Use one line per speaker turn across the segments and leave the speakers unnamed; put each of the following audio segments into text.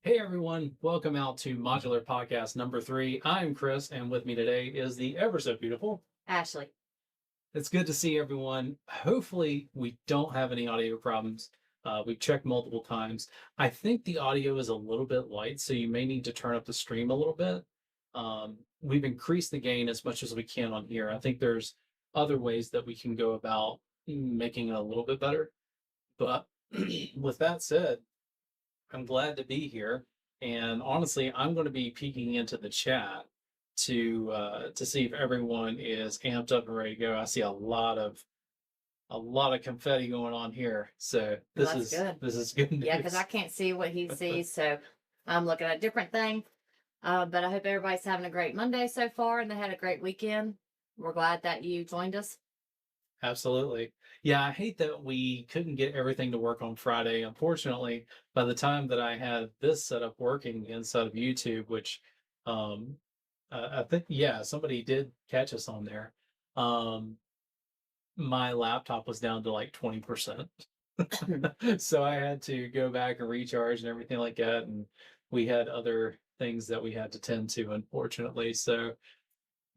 Hey everyone, welcome out to Modular Podcast number 3. I'm Chris, and with me today is the ever so beautiful
Ashley.
It's good to see everyone. Hopefully, we don't have any audio problems. We've checked multiple times. I think the audio is a little bit light, so you may need to turn up the stream a little bit. We've increased the gain as much as we can on here. I think there's other ways that we can go about making it a little bit better. But with that said, I'm glad to be here. And honestly, I'm going to be peeking into the chat to see if everyone is amped up and ready to go. I see a lot of confetti going on here. So
Well, that's good.
this is good
Yeah, because
news.
I can't see what he sees, so I'm looking at a different thing. But I hope everybody's having a great Monday so far and they had a great weekend. We're glad that you joined us.
Absolutely. Yeah, I hate that we couldn't get everything to work on Friday. Unfortunately, by the time that I had this set up working inside of YouTube, which um I think yeah, somebody did catch us on there. Um my laptop was down to like 20%. So I had to go back and recharge and everything like that. And we had other things that we had to tend to, unfortunately. So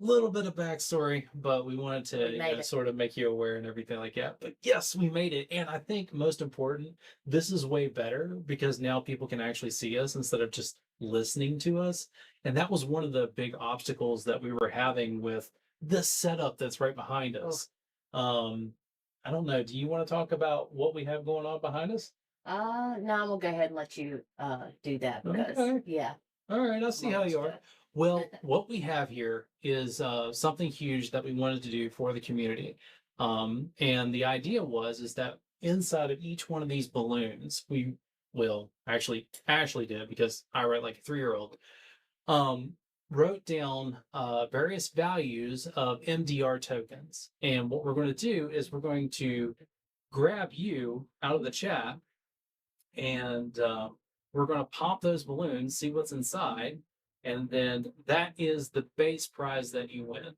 little bit of backstory, but we wanted
We
to,
made it.
sort of make you aware and everything like that. But yes, we made it. And I think most important, this is way better because now people can actually see us instead of just listening to us. And that was one of the big obstacles that we were having with this setup that's right behind
Oh,
us. Um, I don't know. Do you want to talk about what we have going on behind us?
no, I'm gonna go ahead and let you do that because
Okay.
yeah,
All right, I
I'm
see
gonna
how
let
you
you do
are.
it.
Well, what we have here is something huge that we wanted to do for the community. And the idea was is that inside of each one of these balloons, we will actually Ashley did because I write like a 3-year-old, um, wrote down various values of MDR tokens. And what we're going to do is we're going to grab you out of the chat and we're going to pop those balloons, see what's inside, and then that is the base prize that you win.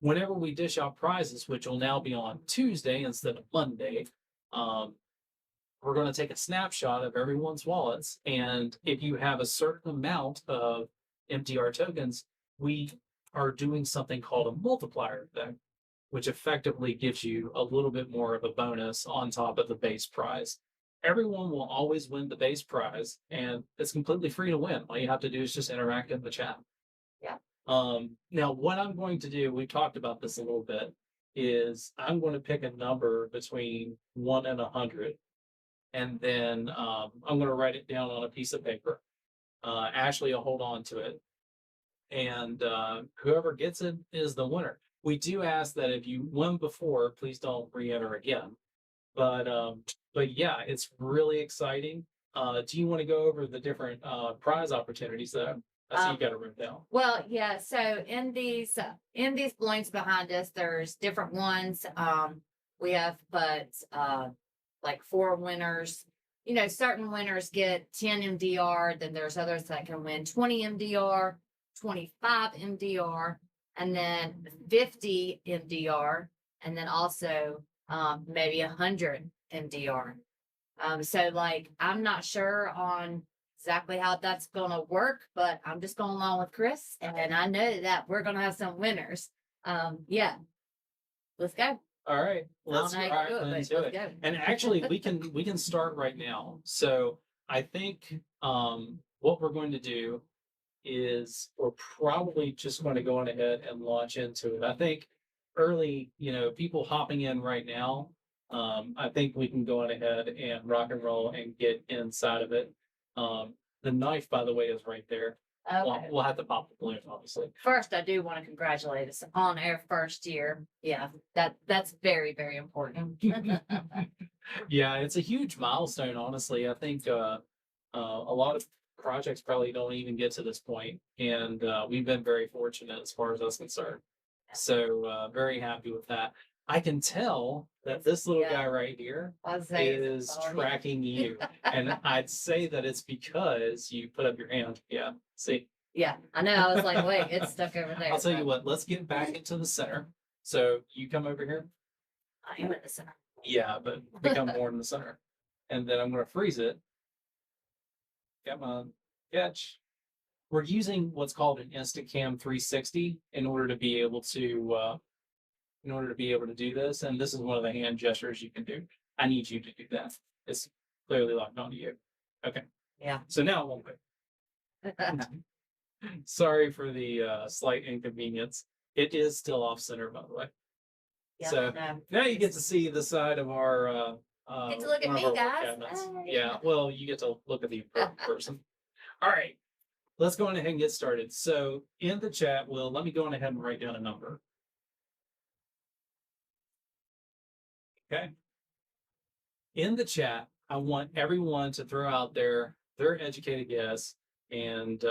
Whenever we dish out prizes, which will now be on Tuesday instead of Monday, um, we're going to take a snapshot of everyone's wallets, and if you have a certain amount of MTR tokens, we are doing something called a multiplier effect, which effectively gives you a little bit more of a bonus on top of the base prize. Everyone will always win the base prize, and it's completely free to win. All you have to do is just interact in the chat.
Yeah.
Now, what I'm going to do, we talked about this a little bit, is I'm going to pick a number between 1 and 100, and then I'm going to write it down on a piece of paper. Ashley will hold on to it, and whoever gets it is the winner. We do ask that if you won before, please don't re-enter again. But yeah, it's really exciting. Do you want to go over the different prize opportunities that I see you
Um,
got it written down?
well, yeah. So in these balloons behind us, there's different ones. We have, but like 4 winners. You know, certain winners get 10 MDR, then there's others that can win 20 MDR, 25 MDR, and then 50 MDR, and then also maybe 100 MDR. So like I'm not sure on exactly how that's gonna work, but I'm just going along with Chris, and I know that we're gonna have some winners. Yeah, let's go.
All right,
I don't
let's
know how
all
you
right
do it,
let's
but
do
let's
it.
go.
And actually, we can start right now. So I think what we're going to do is we're probably just going to go on ahead and launch into it. I think early, people hopping in right now, I think we can go on ahead and rock and roll and get inside of it. The knife, by the way, is right there.
Okay.
We'll have to pop the balloon, obviously.
First, I do want to congratulate us on our first year. Yeah, that's very, very important.
Yeah, it's a huge milestone, honestly. I think a lot of projects probably don't even get to this point, and we've been very fortunate as far as that's concerned. So very happy with that. I can tell that this little guy
Yeah,
right here
I was saying
is
following
tracking you, and I'd say that it's because you put up your hand. Yeah, see,
Yeah, I know. I was like, wait, it's stuck over there.
I'll tell you
but
what. Let's get back into the center. So you come over here.
I am in the center.
Yeah, but become more in the center. And then I'm going to freeze it. got my sketch. We're using what's called an Instacam 360 in order to be able to do this. And this is one of the hand gestures you can do. I need you to do that. It's clearly locked onto you. Okay.
Yeah.
So now it won't be. Sorry for the slight inconvenience. It is still off center, by the way.
Yeah,
So
no.
now you get to see the side of our
Get to look at
one of
me,
our work
guys.
cabinets.
Hey.
Yeah, well, you get to look at the person. All right, let's go on ahead and get started. So in the chat, Will, let me go on ahead and write down a number. Okay. In the chat, I want everyone to throw out their educated guess, and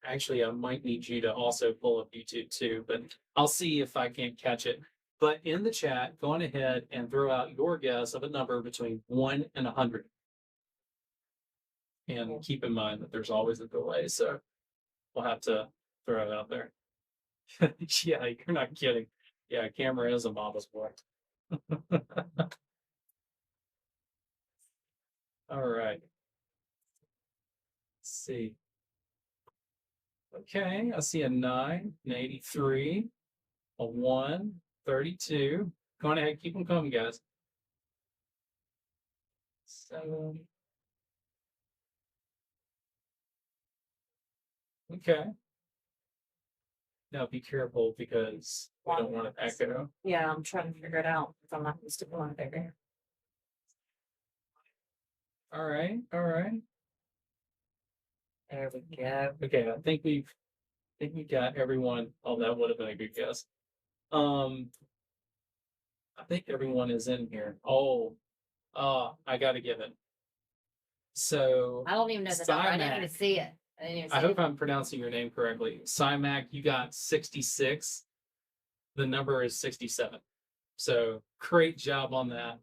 actually, I might need you to also pull up YouTube too, but I'll see if I can't catch it. But in the chat, go on ahead and throw out your guess of a number between 1 and 100. And keep in mind that there's always a delay, so we'll have to throw it out there. Yeah, you're not kidding. Yeah, camera is a mama's boy. All right. Let's see. Okay, I see a 9, an 83, a 1, 32. Go on ahead, keep them coming, guys. 7. Okay. Now be careful because we don't want to echo.
Yeah, I'm trying to figure it out if I'm not used to going bigger.
All right, all right.
There we go.
Okay, I think we got everyone. Oh, that would have been a good guess. I think everyone is in here. Oh, I gotta give it. So
I don't even know the number. I didn't even
Cymac.
see it. I didn't even see
I hope
it.
I'm pronouncing your name correctly. Cymac, you got 66. The number is 67. So great job on that.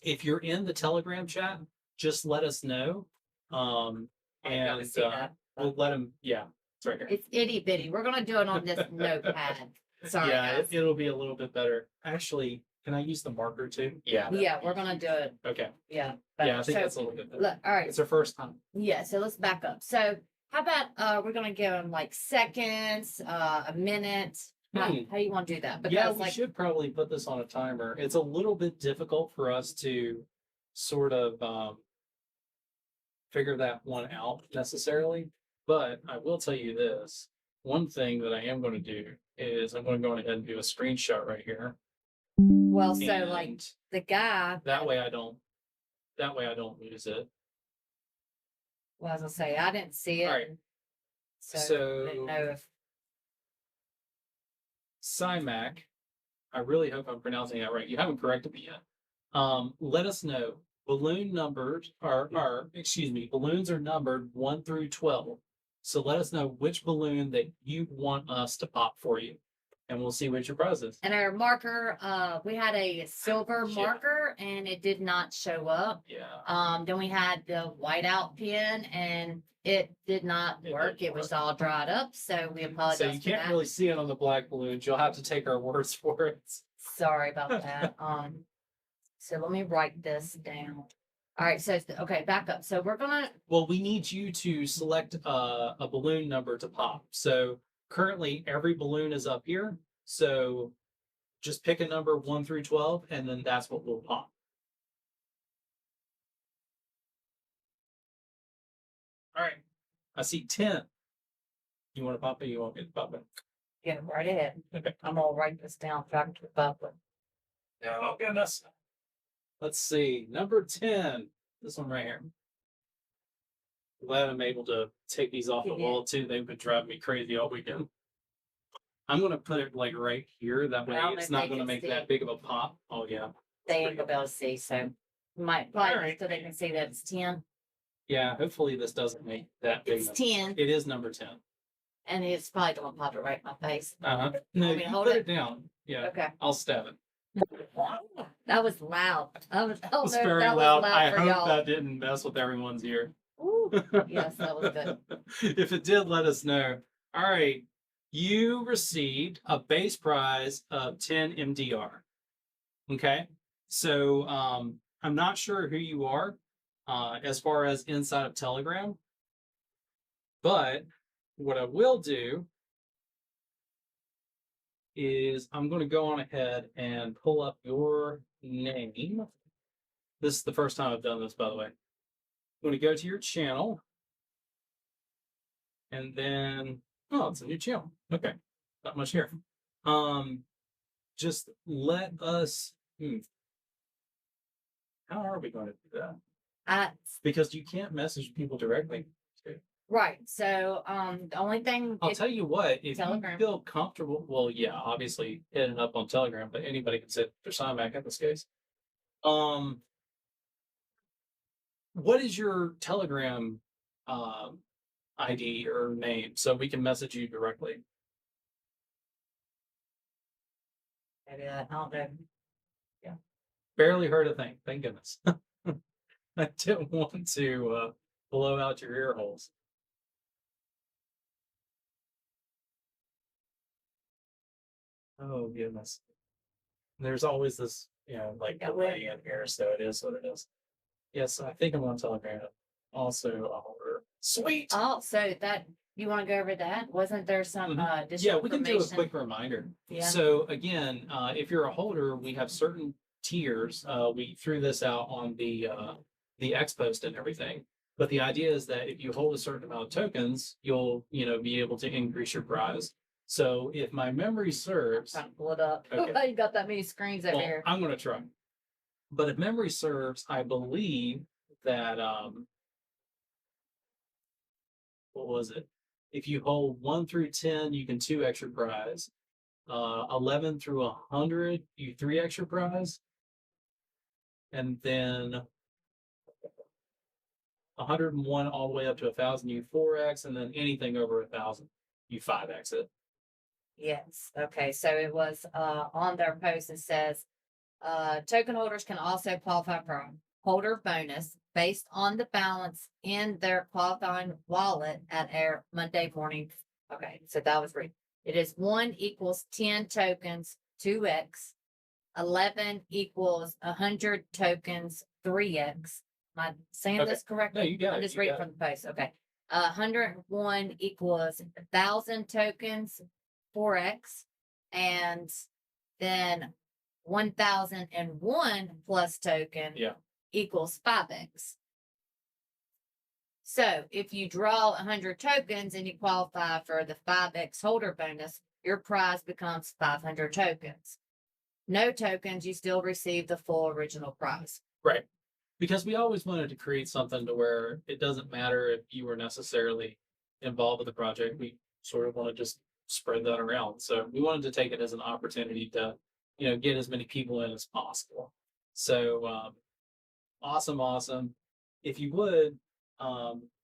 If you're in the Telegram chat, just let us know.
I
And
gotta see that.
we'll let them, yeah, it's right here.
It's itty bitty. We're gonna do it on this notepad. Sorry,
Yeah,
guys.
it'll be a little bit better. Actually, can I use the marker too? Yeah.
Yeah, we're gonna do it.
Okay.
Yeah.
Yeah, I think
so,
that's a little bit better.
look, all right.
It's our first time.
Yeah, so let's back up. So how about we're gonna give them like seconds, a minute. How do you want to do that?
Yeah, we should probably put this on a timer. It's a little bit difficult for us to sort of figure that one out necessarily. But I will tell you this. One thing that I am going to do is I'm going to go ahead and do a screenshot right here.
well, so like
And
the guy.
that way I don't lose it.
Well, as I say, I didn't see it.
All right.
So, didn't know if
Cymac, I really hope I'm pronouncing that right. You haven't corrected me yet. Let us know. Balloons are numbered 1 through 12. So let us know which balloon that you want us to pop for you. And we'll see what your prize is.
and our marker, we had a silver
Yeah.
marker and it did not show up.
Yeah.
Then we had the whiteout pen and it did not
It
work.
didn't
It was
work.
all dried up. So we apologize
So you
for
can't
that.
really see it on the black balloons. You'll have to take our words for it.
Sorry about that. So let me write this down. All right, so okay, back up. So we're gonna
Well, we need you to select a balloon number to pop. So currently every balloon is up here. So just pick a number 1 through 12, and then that's what will pop. All right. I see 10. You want to pop it? You won't get to pop it.
get right ahead.
Okay.
I'm gonna write this down so I can keep up with.
Oh, goodness. Let's see. Number 10. This one right here. Glad I'm able to take these off the
Yeah.
wall too. They've been driving me crazy all weekend. I'm going to put it like right here. That way
I don't know
it's
if
not
they
going to
can
make
see.
that big of a pop. Oh, yeah.
They ain't gonna be able to see, so might probably
All right.
so they can see that it's 10.
Yeah, hopefully this doesn't make that big.
It's
of a-
10,
It is number 10.
and it's probably gonna pop it right in my face.
Uh-huh. No,
Want me
you
to hold
put
it?
it down. Yeah,
Okay.
I'll stab it.
That was loud. I was,
It was
that
very
was
loud.
loud
I
for
hope
y'all.
that didn't mess with everyone's ear.
Ooh, yes, that was good.
If it did, let us know. All right. You received a base prize of 10 MDR. Okay. So I'm not sure who you are, as far as inside of Telegram. But what I will do is I'm going to go on ahead and pull up your name. This is the first time I've done this, by the way. I'm going to go to your channel, and then, oh, it's a new channel. Okay, not much here. Just let us. How are we going to do that? Because you can't message people directly.
Right. So the only thing
I'll tell you what, if
Telegram.
you feel comfortable, well, yeah, obviously hitting up on Telegram, but anybody can set their sign back in this case. What is your Telegram ID or name so we can message you directly?
maybe I don't know.
Barely heard a thing. Thank goodness. I didn't want to blow out your ear holes. Oh goodness. There's always this, like delay in here, so it is what it is. Yes, I think I'm on Telegram. Also, order. Sweet.
Oh, so that you want to go over that? Wasn't there some
Yeah,
additional
we can do a
information?
quick reminder.
Yeah.
So again, if you're a holder, we have certain tiers. We threw this out on the X post and everything. But the idea is that if you hold a certain amount of tokens, you'll be able to increase your prize. So if my memory serves,
Trying to pull it up.
Okay.
You got that many screens over
well,
here.
I'm going to try. But if memory serves, I believe that what was it? If you hold 1 through 10, you can 2 extra prize. 11 through 100, you 3 extra prize. And then 101 all the way up to 1,000, you 4x, and then anything over 1,000, you 5x it.
Yes. Okay. So it was on their post. It says token holders can also qualify for a holder bonus based on the balance in their qualifying wallet at our Monday morning. Okay. So that was right. It is 1 equals 10 tokens, 2x. 11 equals 100 tokens, 3x. Am I saying
Okay.
this correctly?
No, you got
I'm
it,
just
you
reading
got
from the post. Okay. 101 equals 1,000 tokens, 4x. And then 1,001 plus token
Yeah.
equals 5x. So if you draw 100 tokens and you qualify for the 5x holder bonus, your prize becomes 500 tokens. No tokens, you still receive the full original prize.
Right. Because we always wanted to create something to where it doesn't matter if you were necessarily involved with the project. We sort of want to just spread that around. So we wanted to take it as an opportunity to, get as many people in as possible. So awesome. If you would,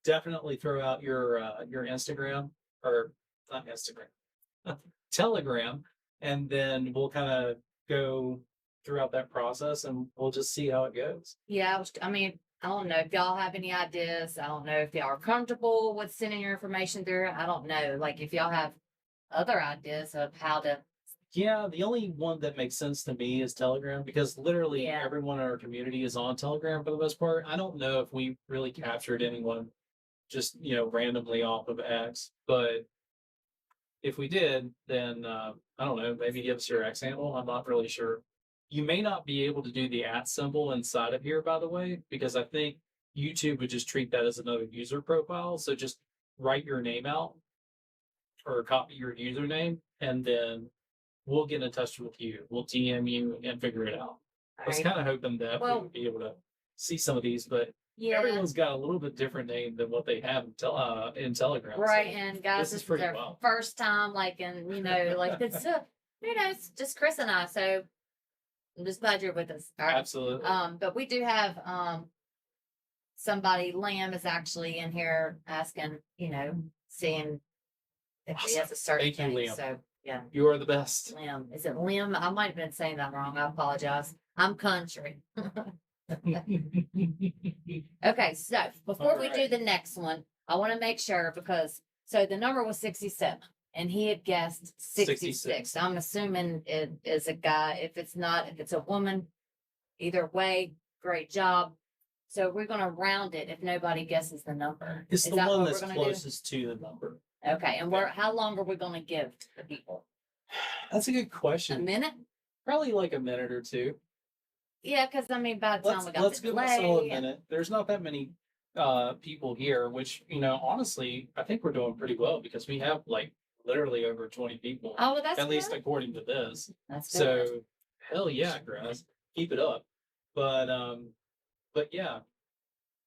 definitely throw out your Instagram, or not Instagram, Telegram, and then we'll kind of go throughout that process and we'll just see how it goes.
Yeah, I don't know if y'all have any ideas. I don't know if y'all are comfortable with sending your information through. I don't know. Like if y'all have other ideas of how to.
Yeah, the only one that makes sense to me is Telegram, because literally
Yeah.
everyone in our community is on Telegram for the most part. I don't know if we really captured anyone just, randomly off of X, but if we did, then I don't know, maybe give us your X handle. I'm not really sure. You may not be able to do the @ symbol inside of here, by the way, because I think YouTube would just treat that as another user profile. So just write your name out or copy your username, and then we'll get in touch with you. We'll DM you and figure it out. I was kind of hoping that we would be able to see some of these, but everyone's got a little bit different name than what they have in Telegram.
Right.
So
and guys, this is their first time, like it's just Chris and I. So I'm just glad you're with us. All right.
Absolutely.
But we do have somebody, Lamb is actually in here asking, seeing if he has a certain
Thank you,
thing.
Liam.
So yeah.
You are the best.
Lim. Is it Lim? I might have been saying that wrong. I apologize. I'm country. Okay, so before we do the next one, I want to make sure because the number was 67 and he had guessed 66. I'm assuming it is a guy. If it's not, if it's a woman, either way, great job. So we're gonna round it if nobody guesses the number.
It's
Is
the
that
one
what
that's
we're gonna do?
closest to the number.
Okay, and how long are we gonna give the people?
That's a good
A
question.
minute?
Probably like a minute or two.
Yeah, because I mean, by the time we got
Let's
the
give us all a
delay,
minute. There's not that many people here, which, honestly, I think we're doing pretty well because we have like literally over 20 people,
oh, well, that's
at least
good.
according to this.
That's good.
So hell yeah, guys, keep it up. But yeah,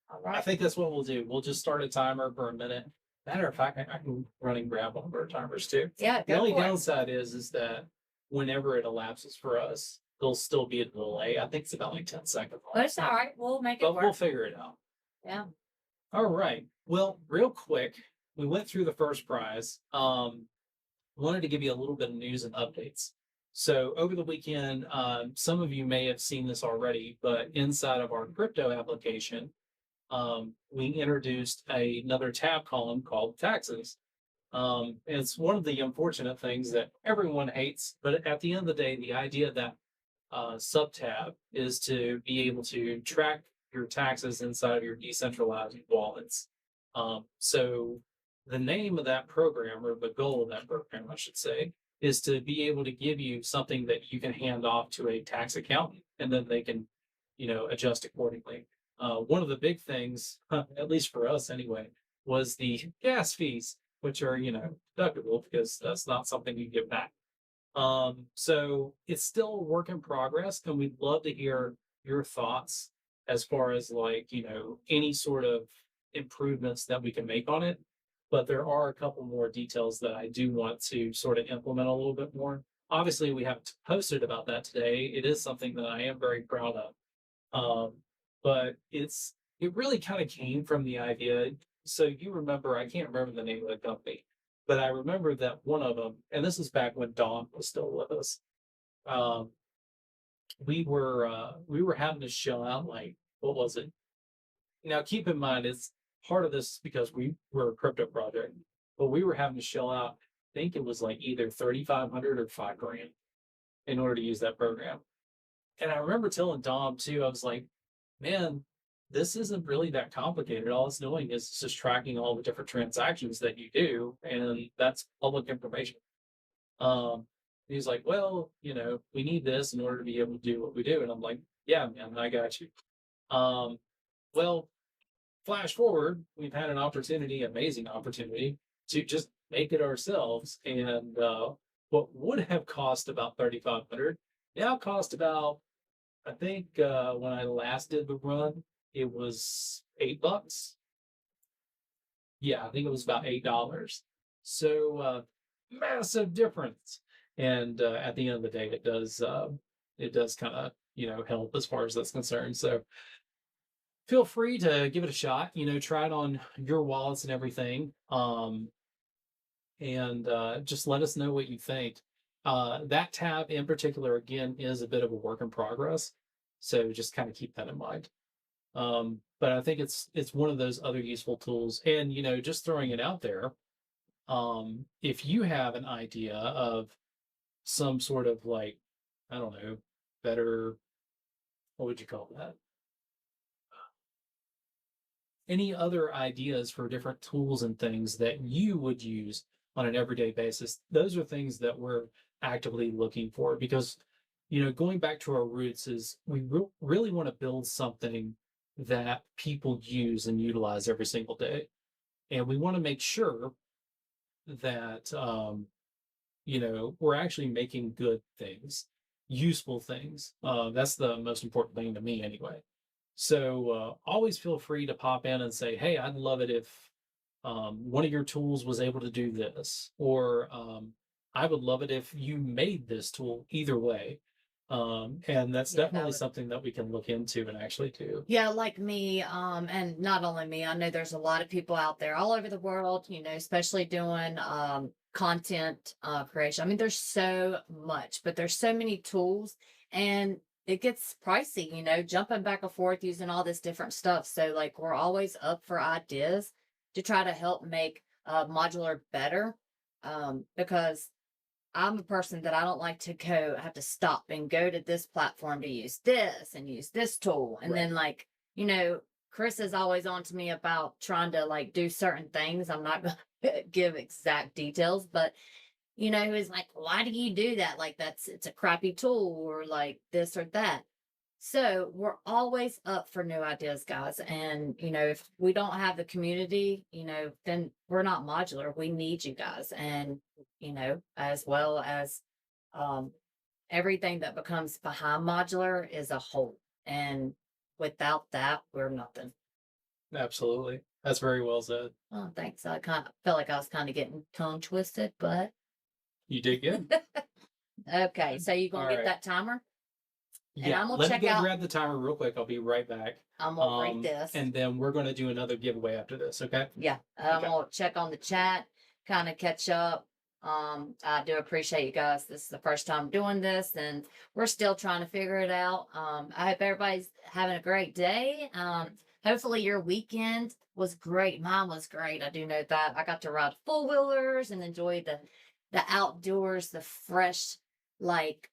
All
I
right.
think that's what we'll do. We'll just start a timer for a minute. Matter of fact, I can run and grab one of our timers too.
Yeah,
The
go
only
for it.
downside is that whenever it elapses for us, there'll still be a delay. I think it's about like 10 seconds.
But it's all right. We'll make it
But
work.
we'll figure it out.
Yeah.
All right. Well, real quick, we went through the first prize. Wanted to give you a little bit of news and updates. So over the weekend, some of you may have seen this already, but inside of our crypto application, we introduced another tab column called taxes. It's one of the unfortunate things that everyone hates, but at the end of the day, the idea of that sub tab is to be able to track your taxes inside of your decentralized wallets. So the name of that program, or the goal of that program, I should say, is to be able to give you something that you can hand off to a tax accountant, and then they can, adjust accordingly. One of the big things, at least for us anyway, was the gas fees, which are, deductible because that's not something you give back. So it's still a work in progress, and we'd love to hear your thoughts as far as like, any sort of improvements that we can make on it. But there are a couple more details that I do want to sort of implement a little bit more. Obviously, we haven't posted about that today. It is something that I am very proud of. But it really kind of came from the idea. So you remember, I can't remember the name of the company, but I remember that one of them, and this is back when Dawn was still with us. Um, we were having to shell out like, what was it? Now keep in mind, it's part of this because we were a crypto project, but we were having to shell out. I think it was like either 3,500 or $5,000 in order to use that program. And I remember telling Dom too, I was like, man, this isn't really that complicated. All it's doing is just tracking all the different transactions that you do, and that's public information. He's like, well, we need this in order to be able to do what we do. And I'm like, yeah, man, I got you. Well, flash forward, we've had an opportunity, amazing opportunity, to just make it ourselves. And what would have cost about 3,500 now cost about, I think when I last did the run, it was $8. Yeah, I think it was about $8. So massive difference. And at the end of the day, it does kind of help as far as that's concerned. So feel free to give it a shot. Try it on your wallets and everything. And just let us know what you think. That tab in particular, again, is a bit of a work in progress. So just kind of keep that in mind. But I think it's one of those other useful tools. And just throwing it out there, if you have an idea of some sort of like, I don't know, better, what would you call that? Any other ideas for different tools and things that you would use on an everyday basis? Those are things that we're actively looking for because, going back to our roots is we really want to build something that people use and utilize every single day. And we want to make sure that, we're actually making good things, useful things. That's the most important thing to me anyway. So always feel free to pop in and say, hey, I'd love it if one of your tools was able to do this, or I would love it if you made this tool either way. And that's definitely something that we can look into and actually do.
Yeah, like me, and not only me, I know there's a lot of people out there all over the world, especially doing content creation. I mean, there's so much, but there's so many tools and it gets pricey, jumping back and forth using all this different stuff. So like we're always up for ideas to try to help make Modulr better. Because I'm a person that I don't like to have to stop and go to this platform to use this and use this tool. And then like, Chris is always on to me about trying to like do certain things. I'm not going to give exact details, but he was like, why do you do that? Like, it's a crappy tool or like this or that. So we're always up for new ideas, guys. And, if we don't have the community, then we're not modular. We need you guys. And, as well as um, everything that becomes behind modular is a whole. And without that, we're nothing.
Absolutely. That's very well said.
Oh, thanks. I kind of felt like I was kind of getting tongue twisted, but
You did good.
okay. So you gonna
All
get
right.
that timer? And
Yeah,
I'm gonna
let me
check
go
out.
grab the timer real quick. I'll be right back.
I'm gonna rate this.
And then we're going to do another giveaway after this, okay?
Yeah, I'm
Okay.
gonna check on the chat, kind of catch up. I do appreciate you guys. This is the first time doing this, and we're still trying to figure it out. I hope everybody's having a great day. Hopefully your weekend was great. Mine was great. I do know that. I got to ride four wheelers and enjoy the outdoors, the fresh like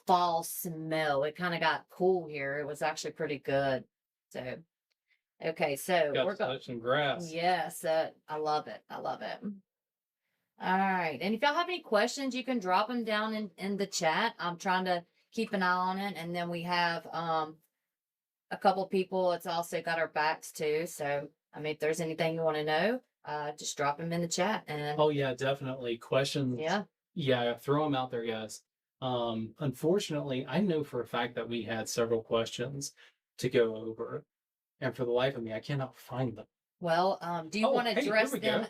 fall smell. It kind of got cool here. It was actually pretty good. So okay, so
Got
we're
to
going.
touch some grass.
Yes, I love it. I love it. All right. And if y'all have any questions, you can drop them down in the chat. I'm trying to keep an eye on it. And then we have a couple people. It's also got our backs too. So I mean, if there's anything you want to know, just drop them in the chat. And
Oh yeah, definitely. Questions. Yeah, throw them out there, guys. Unfortunately, I know for a fact that we had several questions to go over, and for the life of me, I cannot find them.
Well, do you want to
hey,
address
here we
them
go.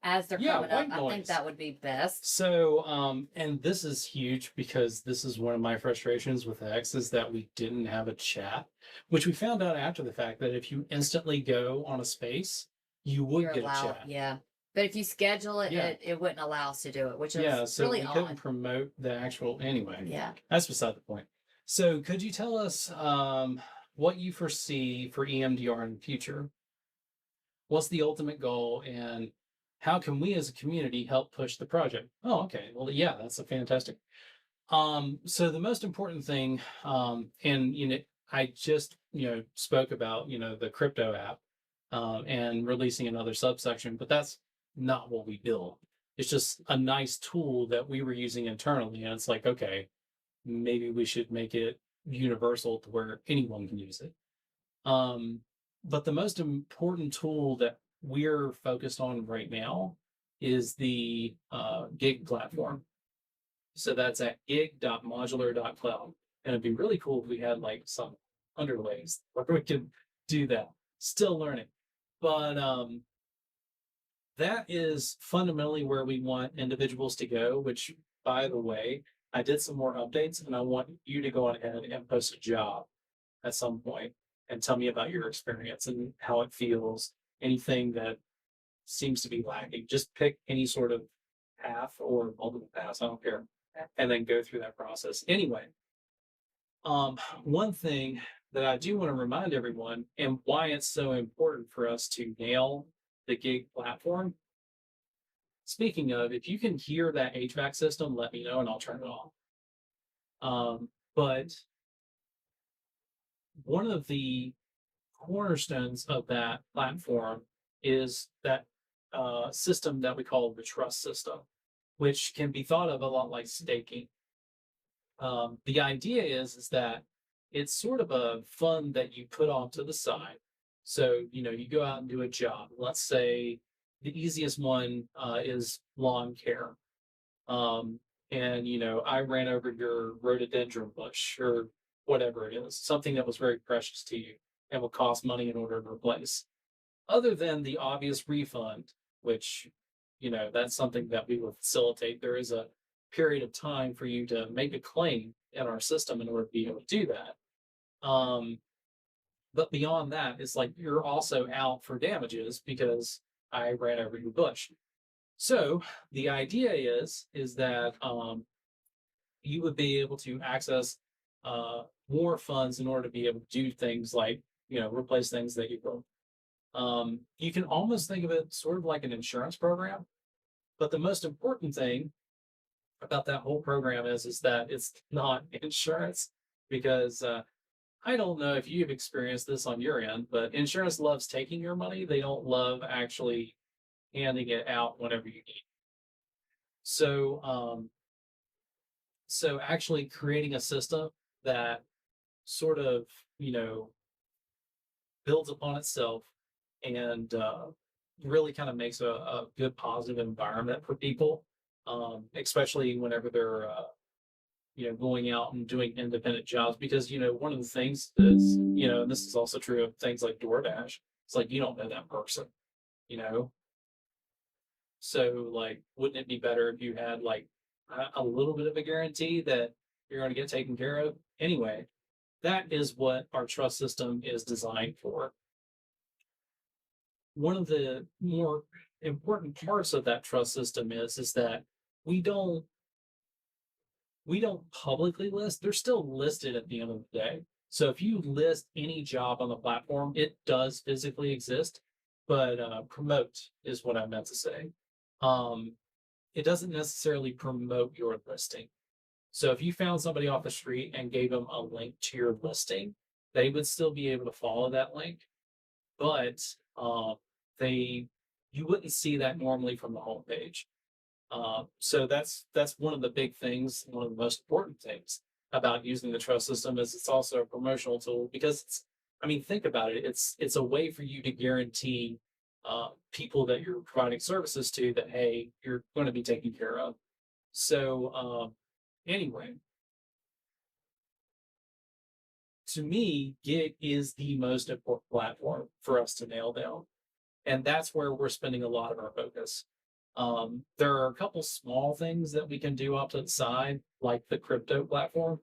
as they're
Yeah,
coming up?
white
I think
noise.
that would be best.
So, and this is huge because this is one of my frustrations with X is that we didn't have a chat, which we found out after the fact that if you instantly go on a space, you would
You're
get
allowed,
a chat.
yeah. But if you schedule it,
Yeah.
it wouldn't allow us to do it, which is
Yeah, so
really
we couldn't
odd.
promote the actual anyway.
Yeah.
That's beside the point. So could you tell us what you foresee for EMDR in the future? What's the ultimate goal and how can we as a community help push the project? Oh, okay. Well, yeah, that's a fantastic. So the most important thing, and I just spoke about the crypto app and releasing another subsection, but that's not what we build. It's just a nice tool that we were using internally, and it's like, okay, maybe we should make it universal to where anyone can use it. But the most important tool that we're focused on right now is the gig platform. So that's at gig.modular.cloud. And it'd be really cool if we had like some underlays where we could do that. Still learning. But that is fundamentally where we want individuals to go, which, by the way, I did some more updates and I want you to go ahead and post a job at some point and tell me about your experience and how it feels, anything that seems to be lacking. Just pick any sort of path or multiple paths, I don't care, and then go through that process. Anyway, one thing that I do want to remind everyone and why it's so important for us to nail the gig platform. Speaking of, if you can hear that HVAC system, let me know and I'll turn it off. But one of the cornerstones of that platform is that system that we call the trust system, which can be thought of a lot like staking. The idea is that it's sort of a fund that you put off to the side. So, you go out and do a job. Let's say the easiest one is lawn care. And, I ran over your rhododendron bush or whatever it is, something that was very precious to you and will cost money in order to replace. Other than the obvious refund, which, that's something that we will facilitate. There is a period of time for you to make a claim in our system in order to be able to do that. But beyond that, it's like you're also out for damages because I ran over your bush. So the idea is that you would be able to access more funds in order to be able to do things like replace things that you broke. You can almost think of it sort of like an insurance program, but the most important thing about that whole program is that it's not insurance because I don't know if you've experienced this on your end, but insurance loves taking your money. They don't love actually handing it out whenever you need. So, so actually creating a system that sort of, you know, builds upon itself and really kind of makes a good positive environment for people, especially whenever they're going out and doing independent jobs. Because one of the things is, and this is also true of things like DoorDash. It's like you don't know that person, you know. So like, wouldn't it be better if you had like a little bit of a guarantee that you're going to get taken care of anyway? That is what our trust system is designed for. One of the more important parts of that trust system is that we don't we don't publicly list. They're still listed at the end of the day. So if you list any job on the platform, it does physically exist, but promote is what I meant to say. Um, it doesn't necessarily promote your listing. So if you found somebody off the street and gave them a link to your listing, they would still be able to follow that link, but they you wouldn't see that normally from the homepage. So that's one of the big things, one of the most important things about using the trust system is it's also a promotional tool because I mean, think about it. It's a way for you to guarantee people that you're providing services to that hey, you're going to be taken care of. So anyway, to me, Git is the most important platform for us to nail down. And that's where we're spending a lot of our focus. There are a couple small things that we can do off to the side, like the crypto platform.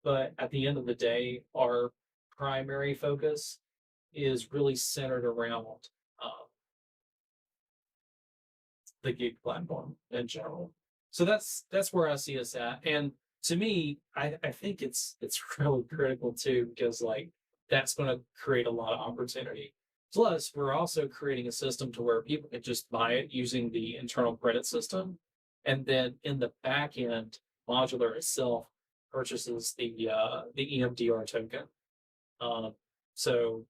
But at the end of the day, our primary focus is really centered around uh, the gig platform in general. So that's where I see us at. And to me, I think it's really critical too, because like that's going to create a lot of opportunity. Plus, we're also creating a system to where people can just buy it using the internal credit system. And then in the back end, Modulr itself purchases the EMDR token. Um, so,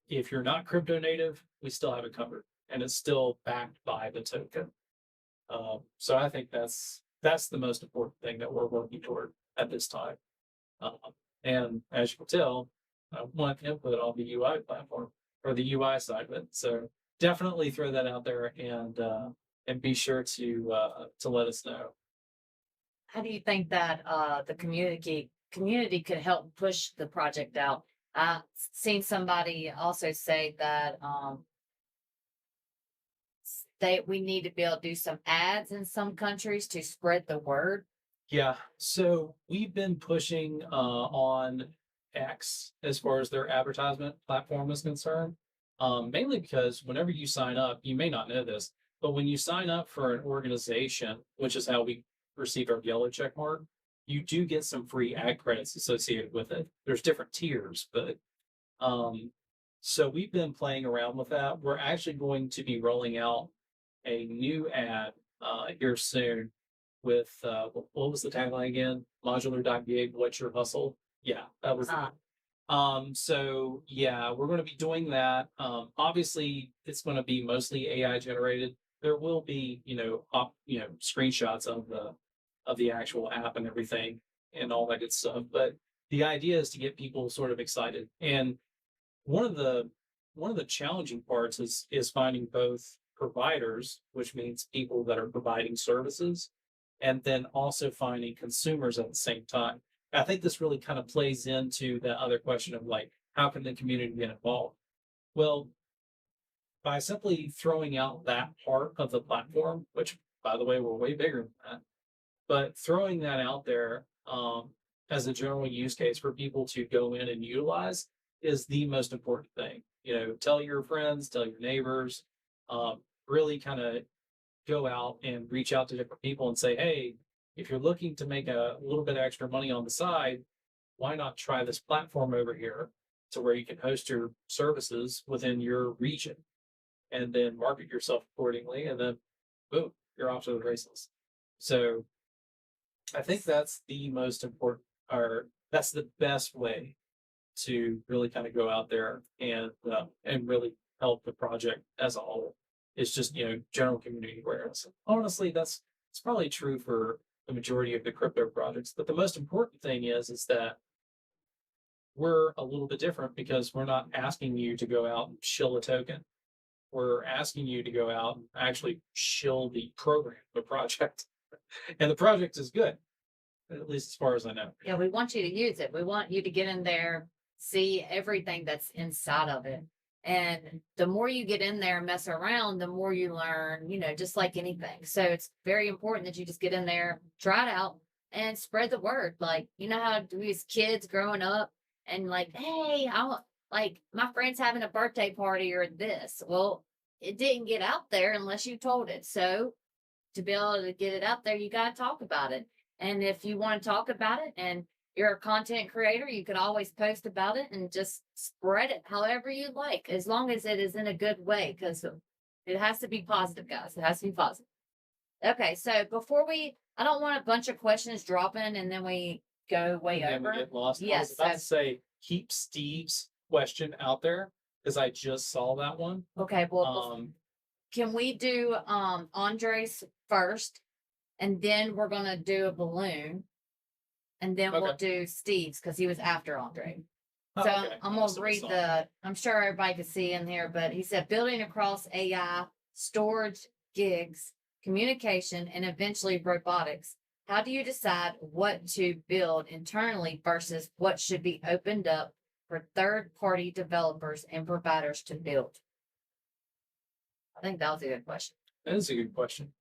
if you're not crypto native, we still have it covered and it's still backed by the token. So I think that's the most important thing that we're working toward at this time. Um, and as you can tell, I want input on the UI platform or the UI side of it. So definitely throw that out there and be sure to let us know.
How do you think that the community could help push the project out? I've seen somebody also say that we need to be able to do some ads in some countries to spread the word.
Yeah, so we've been pushing on X as far as their advertisement platform is concerned. Mainly because whenever you sign up, you may not know this, but when you sign up for an organization, which is how we receive our yellow check mark, you do get some free ad credits associated with it. There's different tiers, but um, so we've been playing around with that. We're actually going to be rolling out a new ad here soon with what was the tagline again? Modular.gig, what's your hustle? Yeah, that was
Uh,
so yeah, we're going to be doing that. Obviously it's going to be mostly AI generated. There will be, screenshots of the actual app and everything and all that good stuff. But the idea is to get people sort of excited. And one of the one of the challenging parts is finding both providers, which means people that are providing services, and then also finding consumers at the same time. I think this really kind of plays into the other question of like, how can the community get involved? Well, by simply throwing out that part of the platform, which by the way, we're way bigger than that, but throwing that out there as a general use case for people to go in and utilize is the most important thing. Tell your friends, tell your neighbors, really kind of go out and reach out to different people and say, hey, if you're looking to make a little bit extra money on the side, why not try this platform over here to where you can host your services within your region and then market yourself accordingly, and then boom, you're off to the races. So I think that's the most important or that's the best way to really kind of go out there and really help the project as a whole. It's just general community awareness. Honestly, that's it's probably true for the majority of the crypto projects. But the most important thing is that we're a little bit different because we're not asking you to go out and shill a token. We're asking you to go out and actually shill the program, the project. And the project is good, at least as far as I know.
Yeah, we want you to use it. We want you to get in there, see everything that's inside of it. And the more you get in there and mess around, the more you learn, just like anything. So it's very important that you just get in there, try it out, and spread the word. Like, how these kids growing up and like, hey, like my friend's having a birthday party or this. Well, it didn't get out there unless you told it. So to be able to get it out there, you got to talk about it. And if you want to talk about it and you're a content creator, you could always post about it and just spread it however you like, as long as it is in a good way, because it has to be positive, guys. It has to be positive. Okay, so I don't want a bunch of questions dropping and then we go way
And
over.
we get lost. I
Yes.
was about to say, keep Steve's question out there because I just saw that one.
Okay, well, can we do Andre's first, and then we're gonna do a balloon, and then we'll do Steve's because he was after Andre. So I'm gonna read I'm sure everybody can see in here, but he said building across AI, storage, gigs, communication, and eventually robotics. How do you decide what to build internally versus what should be opened up for third-party developers and providers to build? I think that was a good question.
That is a good question.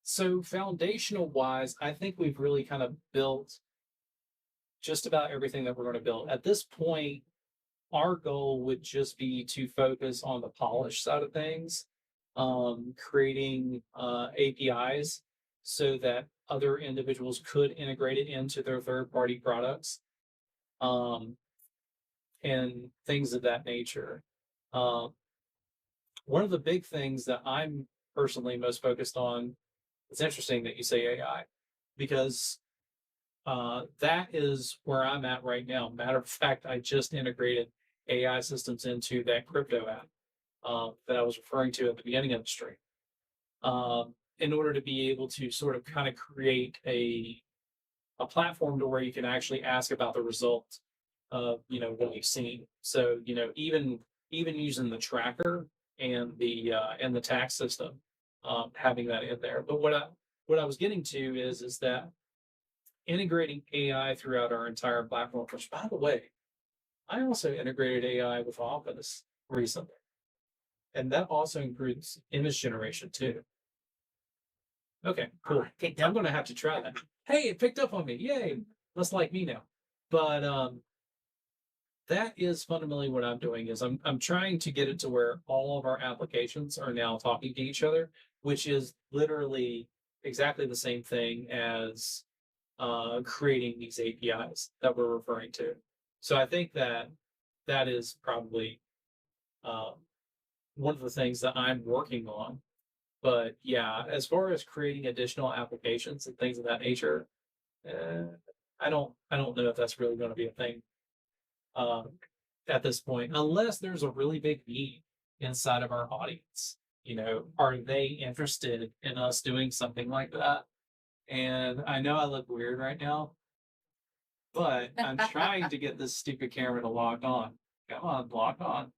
So foundational wise, I think we've really kind of built just about everything that we're going to build. At this point, our goal would just be to focus on the polish side of things, creating APIs so that other individuals could integrate it into their third-party products, and things of that nature. One of the big things that I'm personally most focused on, it's interesting that you say AI, because that is where I'm at right now. Matter of fact, I just integrated AI systems into that crypto app that I was referring to at the beginning of the stream, in order to be able to sort of kind of create a platform to where you can actually ask about the results of what you've seen. So even using the tracker and the tax system, having that in there. But what I was getting to is that integrating AI throughout our entire platform, which by the way, I also integrated AI with Office recently. And that also includes image generation too. Okay, cool. I'm going to have to try that. Hey, it picked up on me. Yay. Less like me now. But that is fundamentally what I'm doing is I'm trying to get it to where all of our applications are now talking to each other, which is literally exactly the same thing as creating these APIs that we're referring to. So I think that is probably one of the things that I'm working on. But yeah, as far as creating additional applications and things of that nature, I don't know if that's really going to be a thing at this point, unless there's a really big need inside of our audience. Are they interested in us doing something like that? And I know I look weird right now, but I'm trying to get this stupid camera to lock on. Come on, lock on.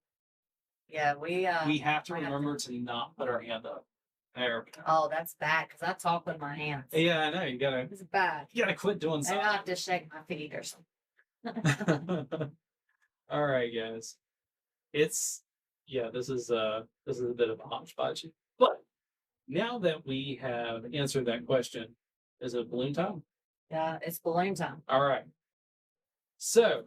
Yeah,
we have to remember to not put our hand up. There we go.
Oh, that's bad because I talk with my hands.
Yeah, I know. You gotta.
It's bad.
You gotta quit doing something.
I have to shake my feet or something.
All right, guys. This is a bit of a hodgepodge. But now that we have answered that question, is it balloon time?
Yeah, it's balloon time.
All right. So,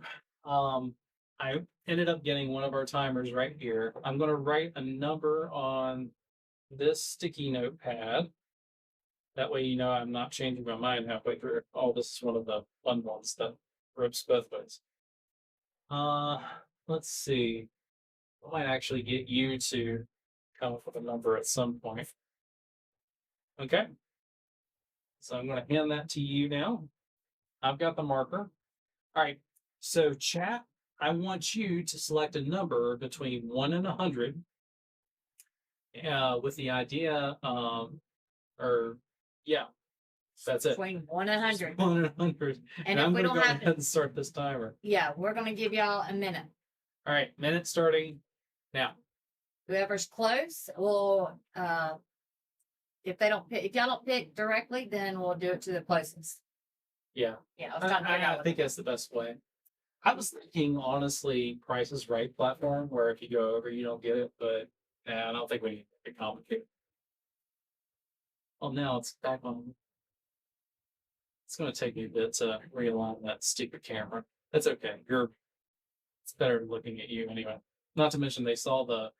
I ended up getting one of our timers right here. I'm going to write a number on this sticky notepad. That way, I'm not changing my mind halfway through. Oh, this is one of the fun ones that rips both ways. Let's see. I might actually get you to come up with a number at some point. Okay. So I'm going to hand that to you now. I've got the marker. All right. So chat, I want you to select a number between 1 and 100 with the idea, or yeah, that's it.
Between 1 and 100.
1 and 100.
And
I'm
if we
going to
don't
go
have
ahead and start this timer.
yeah, we're going to give y'all a minute.
All right. Minute starting now.
Whoever's close will, if y'all don't pick directly, then we'll do it to the closest.
Yeah.
Yeah, I was trying to figure out
I think that's the best way. I was thinking, honestly, Price is Right platform, where if you go over, you don't get it, but I don't think we need to make it complicated. Oh, now it's back on. It's going to take me a bit to realign that stupid camera. That's okay. It's better looking at you anyway. Not to mention they saw the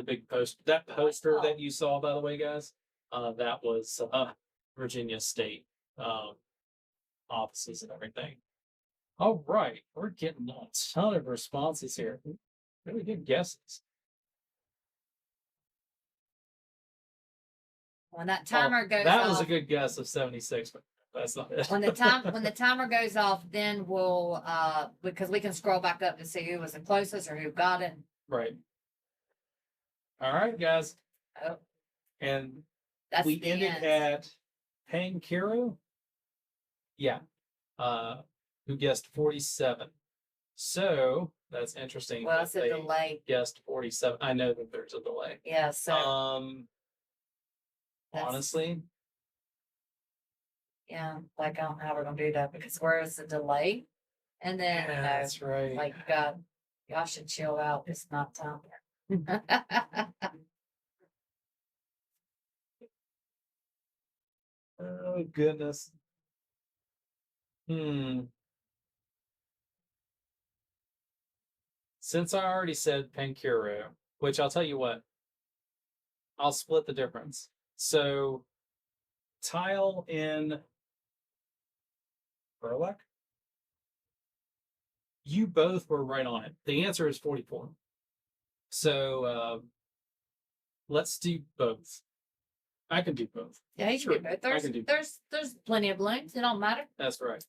big poster that you saw, by the way, guys. That was Virginia State offices and everything. All right, we're getting a ton of responses here. Really good guesses.
When that timer goes
that
off,
was a good guess of 76, but that's not it.
when the timer goes off, then we'll because we can scroll back up to see who was the closest or who got it.
Right. All right, guys.
Oh,
And
that's
we
the
ended
end.
at Pankiro. Yeah. Who guessed 47. So that's interesting.
Well,
that
it's a
they
delay.
Guessed 47. I know that there's a delay.
Yeah, so that's-
Honestly,
yeah, like I don't know how we're gonna do that because where is the delay? And then
yeah, that's right.
like y'all should chill out. It's not time.
Oh goodness. Since I already said Pankiro, which I'll tell you what, I'll split the difference. So tile in Burlak, you both were right on it. The answer is 44. So let's do both. I can do both.
Yeah, you
Sure,
can do both.
I can do
There's plenty of balloons. It don't matter.
That's right.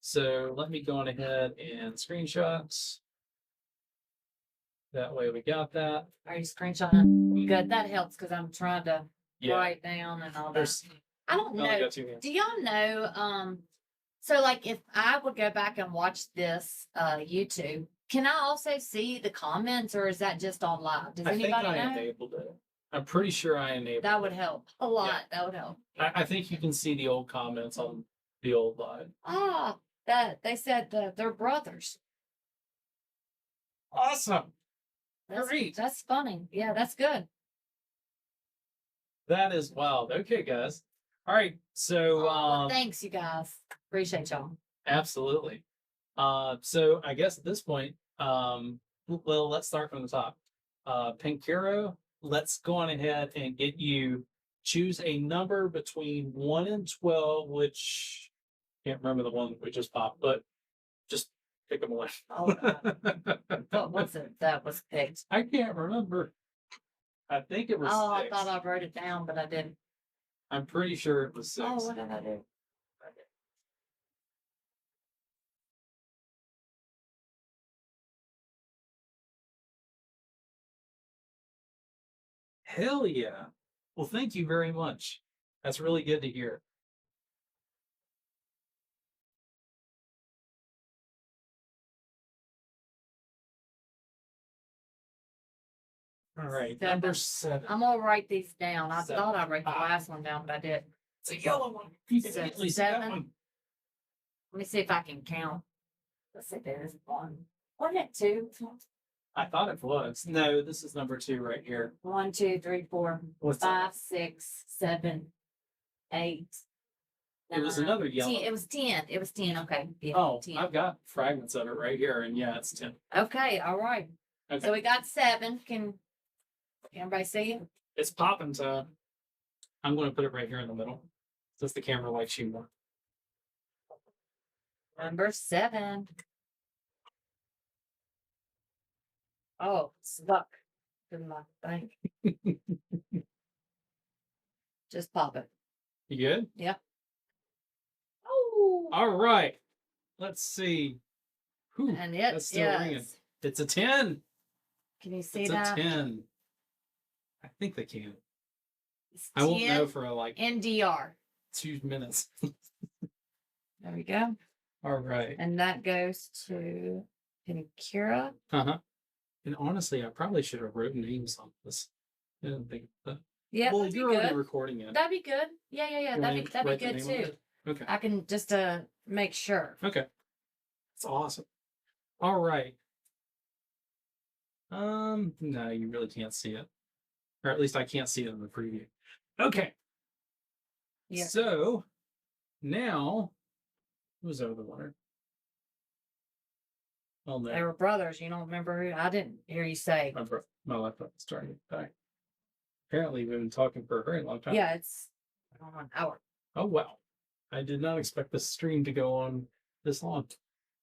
So let me go on ahead and screenshots. That way we got that.
Are you screenshotting? Good. That helps because I'm trying to
Yeah.
write down and all that.
There's
I don't
I only
know.
got 2 hands.
Do y'all know? So like if I would go back and watch this YouTube, can I also see the comments or is that just on live? Does
I think
anybody
I
know?
enabled it. I'm pretty sure I enabled
That
it.
would help a lot. That would help.
I think you can see the old comments on the old live.
Ah, that they said they're brothers.
Awesome.
That's,
Great.
That's funny. Yeah, that's good.
That is wild. Okay, guys. All right. So
Well, thanks, you guys. Appreciate y'all.
absolutely. So I guess at this point, well, let's start from the top. Pankiro, let's go on ahead and get you choose a number between 1 and 12, which can't remember the one we just popped, but just pick them away.
Oh, what was it that was picked?
I can't remember. I think it was
Oh,
6.
I thought I wrote it down, but I didn't.
I'm pretty sure it was 6.
Oh, what did I do?
Hell yeah. Well, thank you very much. That's really good to hear. All right, number 7.
I'm gonna write these down. I
7.
thought I wrote the last one down, but I didn't.
It's a yellow one. You can
So
easily see that
7?
one.
Let me see if I can count. Let's see, there's 1. Wasn't it 2?
I thought it was. No, this is number 2 right here.
1, 2, 3, 4,
What's
5, 6, 7, 8.
It was
9,
another yellow.
10. It was 10. It was 10. Okay. Yeah,
Oh,
10.
I've got fragments of it right here, and yeah, it's 10.
Okay. All right.
Okay.
So we got 7. Can everybody see it?
It's popping, so I'm going to put it right here in the middle, since the camera likes you more.
Number 7. Oh, stuck to my thing. Just pop it.
You good?
Yeah. Oh.
All right. Let's see. Whew,
And
that's still ringing.
is.
It's a 10.
Can you see
It's
that?
a 10. I think they can.
It's
I won't know
10
for like
NDR.
2 minutes.
There we go.
All right.
And that goes to Pinkira.
Uh-huh. And honestly, I probably should have written names on this. I didn't think of that.
Yeah,
Well,
that'd be
you're already
good.
recording it.
That'd be good. Yeah.
You
That'd
want
be
to write the
good
name on
too.
it? Okay.
I can just make sure.
Okay. That's awesome. All right. No, you really can't see it. Or at least I can't see it in the preview. Okay.
Yeah.
So now who's over the winner? Oh
They
no.
were brothers. You don't remember who? I didn't hear you say.
My laptop is starting to die. Apparently we've been talking for a very long time.
Yeah, it's an hour.
Oh wow. I did not expect this stream to go on this long.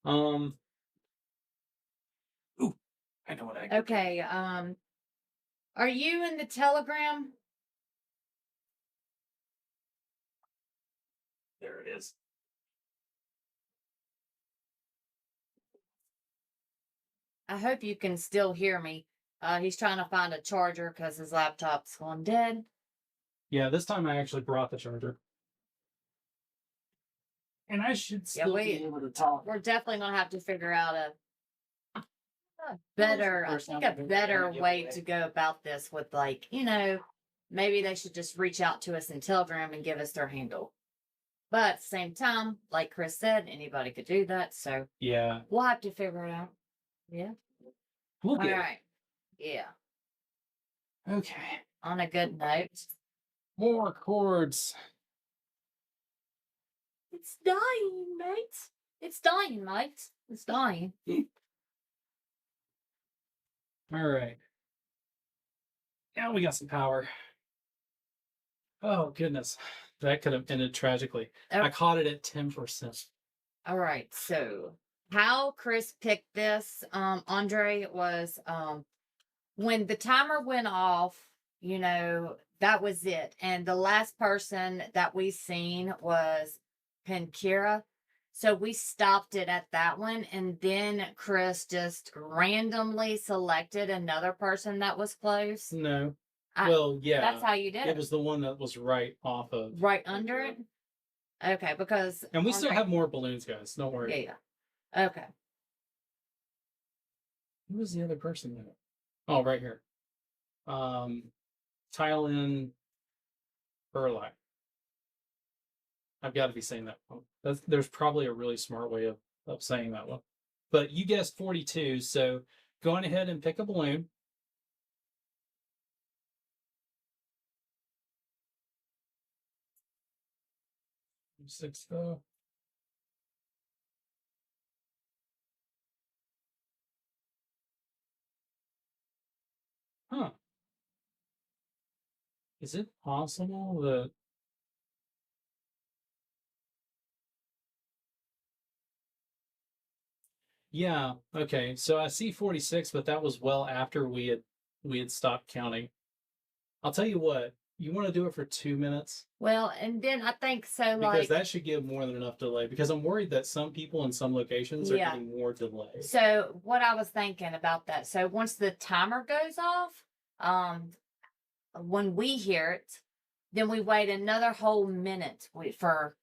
Ooh, I know what I
Okay. Are you in the Telegram?
There it is.
I hope you can still hear me. He's trying to find a charger because his laptop's going dead.
Yeah, this time I actually brought the charger. And I should still be able to talk.
We're definitely gonna have to figure out a better way to go about this with, like, maybe they should just reach out to us in Telegram and give us their handle. But at the same time, like Chris said, anybody could do that. So
yeah,
we'll have to figure it out. Yeah.
We'll
All
get
right. Yeah.
it. Okay.
On a good note.
More chords.
It's dying, mate. It's dying, mate. It's dying.
All right. Now we got some power. Oh, goodness. That could have ended tragically. I caught it at 10%.
All right. So how Chris picked this, Andre, was when the timer went off, that was it. And the last person that we seen was Pinkira. So we stopped it at that one. And then Chris just randomly selected another person that was close.
No. Well, yeah.
That's how you did it.
It was the one that was right off of.
Right under it? Okay, because.
And we still have more balloons, guys. Don't worry.
Yeah. Okay.
Who was the other person there? Oh, right here. Tile in Burlap. I've got to be saying that one. There's probably a really smart way of saying that one. But you guessed 42, so go on ahead and pick a balloon. Six though. Huh. Is it possible that yeah, okay. So I see 46, but that was well after we had stopped counting. I'll tell you what, you want to do it for 2 minutes?
Well, and then I think so,
because that should give more than enough delay. Because I'm worried that some people in some locations are getting more delay.
So what I was thinking about that. So once the timer goes off, when we hear it, then we wait another whole minute for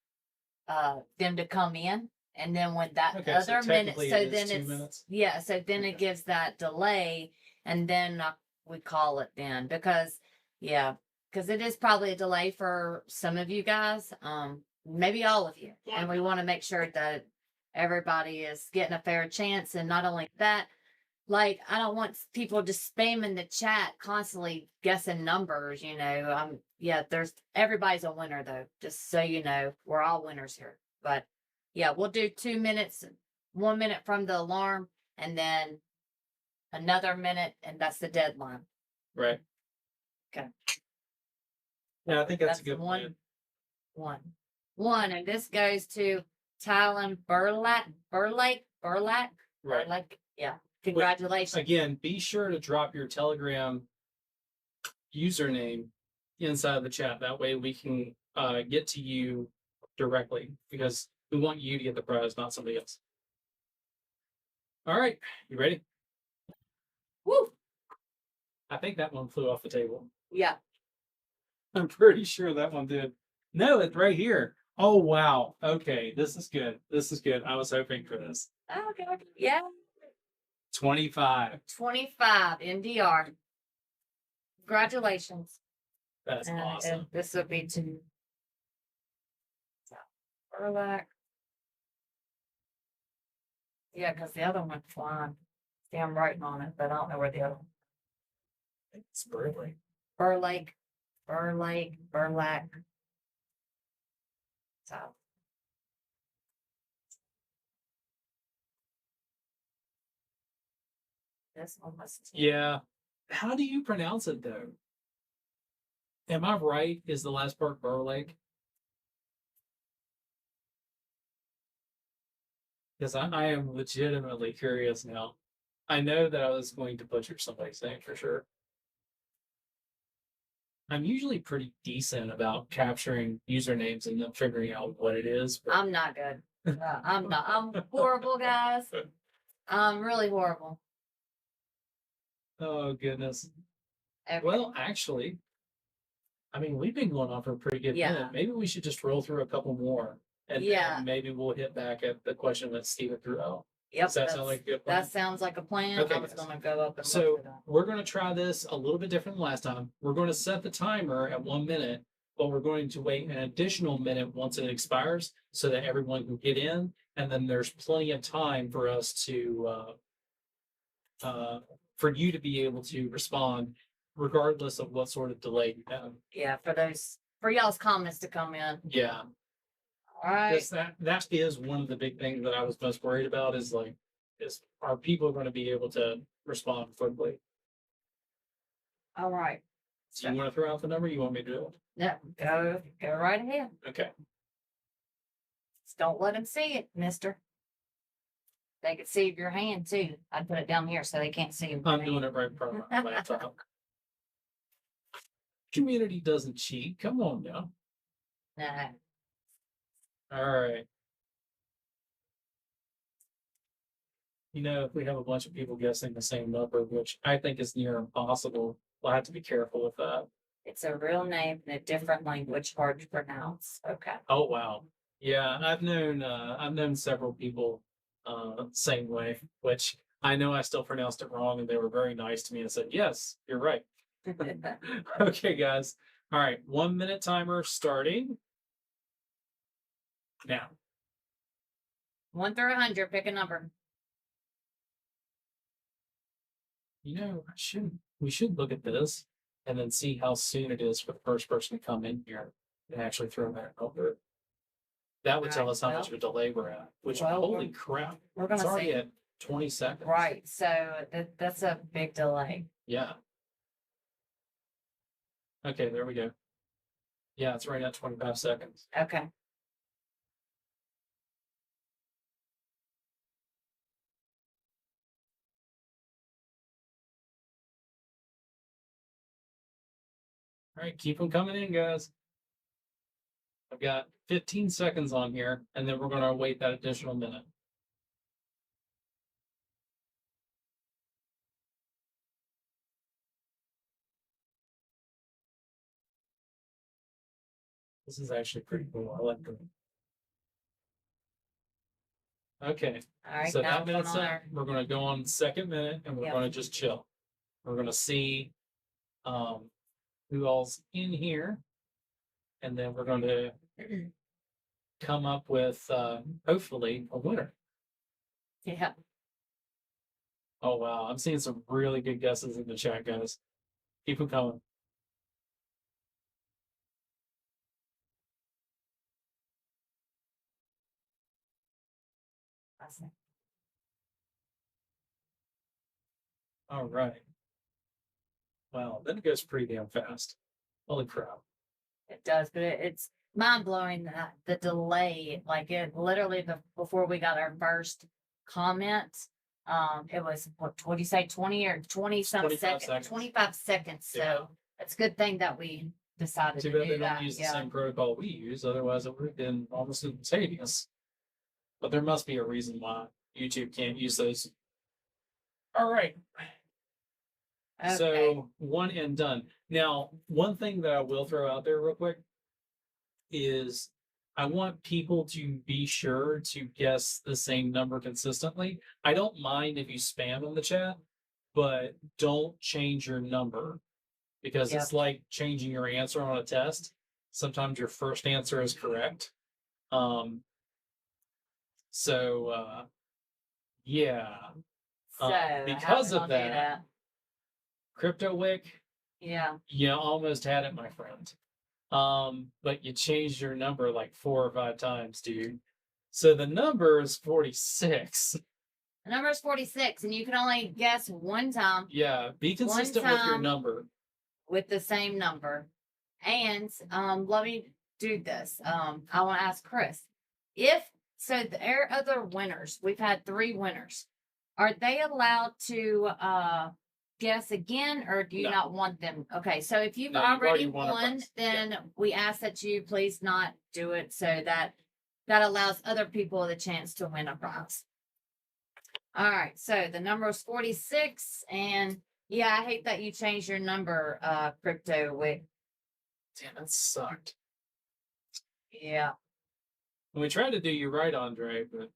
them to come in. And then when that other minute, so then it's
2 minutes.
Yeah, so then it gives that delay, and then we call it then because it is probably a delay for some of you guys, maybe all of you, and we want to make sure that everybody is getting a fair chance. And not only that, like, I don't want people just spamming the chat constantly guessing numbers. There's everybody's a winner though. Just so you know, we're all winners here. But yeah, we'll do 2 minutes, 1 minute from the alarm, and then another minute, and that's the deadline.
Right.
Okay.
Yeah, I think that's a good
one. One, and this goes to Tylen Burlak.
Right.
Yeah. Congratulations.
Again, be sure to drop your Telegram username inside of the chat. That way we can get to you directly, because We want you to get the prize, not somebody else. All right, you ready?
Woo!
I think that one flew off the table.
Yeah.
I'm pretty sure that one did. No, it's right here. Oh wow. Okay, this is good. This is good. I was hoping for this.
Oh, okay. Yeah.
25.
25 NDR. Congratulations.
That's awesome.
And this will be to Burlak. Yeah, because the other one's flying. See, I'm writing on it, but I don't know where the other one.
It's Burley.
Burlak. So. This one was.
Yeah. How do you pronounce it though? Am I right? Is the last part Burlake? Because I am legitimately curious now. I know that I was going to butcher somebody's name for sure. I'm usually pretty decent about capturing usernames and then figuring out what it is. But
I'm not good. I'm not. I'm horrible, guys. I'm really horrible.
oh goodness.
Okay.
Well, actually, I mean we've been going on for a pretty good minute. Maybe we should just roll through a couple more, and then maybe we'll hit back at the question that Steven threw out.
Yep.
Does that sound like a good plan?
That sounds like a plan.
Okay,
I was going to go up and
So
look for that.
we're going to try this a little bit different than last time. We're going to set the timer at 1 minute, but we're going to wait an additional minute once it expires so that everyone can get in, and then there's plenty of time for us to for you to be able to respond regardless of what sort of delay you have.
Yeah, for y'all's comments to come in.
Yeah.
All right.
Because that is one of the big things that I was most worried about is are people going to be able to respond quickly?
All right.
Do you want to throw out the number? You want me to do it?
No, go right ahead.
Okay.
Just don't let them see it, mister. They can see your hand too. I put it down here so they can't see your
I'm
hand.
doing it right in front of my laptop. Community doesn't cheat. Come on now.
Nah.
All right. You know, if we have a bunch of people guessing the same number, which I think is near impossible, we'll have to be careful with that.
It's a real name in a different language, hard to pronounce. Okay.
Oh wow. Yeah, I've known several people same way, which I know I still pronounced it wrong, and they were very nice to me and said, "Yes, you're right." Okay, guys. All right, 1 minute timer starting now.
1 through 100, pick a number.
You know, we should look at this and then see how soon it is for the first person to come in here and actually throw that number. That would tell us how much of a delay we're at, which holy crap.
We're going
It's
to
already
see.
at 20 seconds.
Right. So that's a big delay.
Yeah. Okay, there we go. Yeah, it's right at 25 seconds.
Okay.
All right, keep them coming in, guys. I've got 15 seconds on here, and then we're going to wait that additional minute. This is actually pretty cool. I like it. Okay.
All right.
So
now
that minute's up. We're going to go on the second minute, and we're going to just chill. We're going to see who all's in here, and then we're going to come up with hopefully a winner.
Yeah.
Oh wow, I'm seeing some really good guesses in the chat, guys. Keep them coming. All right. Wow, that goes pretty damn fast. Holy crap.
It does, but it's mind blowing that the delay, like it literally before we got our first comment, it was what do you say, 20 or 20 some
25
seconds, 25 seconds. So
Yeah.
it's a good thing that we decided
Too
to
bad
do
they don't
that.
use the
Yeah.
same protocol we use, otherwise it would have been almost instantaneous. but there must be a reason why YouTube can't use those. All right.
Okay.
So one and done. Now, one thing that I will throw out there real quick is I want people to be sure to guess the same number consistently. I don't mind if you spam in the chat, but don't change your number because
Yep.
it's like changing your answer on a test. Sometimes your first answer is correct. So yeah.
So
Because
how
of
we gonna do
that, CryptoWick,
Yeah.
you almost had it, my friend. But you changed your number like 4 or 5 times, dude. So the number is 46.
The number is 46, and you can only guess one time
Yeah, be consistent with your
time.
number.
with the same number. And let me do this. I want to ask Chris if so. There are other winners. We've had 3 winners. Are they allowed to guess again, or do you
No.
not want them? Okay, so if you've
No, you've already
already
won a
won,
prize.
then we ask that you please not do it, so that allows other people the chance to win a prize. All right, so the number is 46, and yeah, I hate that you changed your number, Crypto Wick.
Damn, that sucked.
Yeah.
And we tried to do you right, Andre, but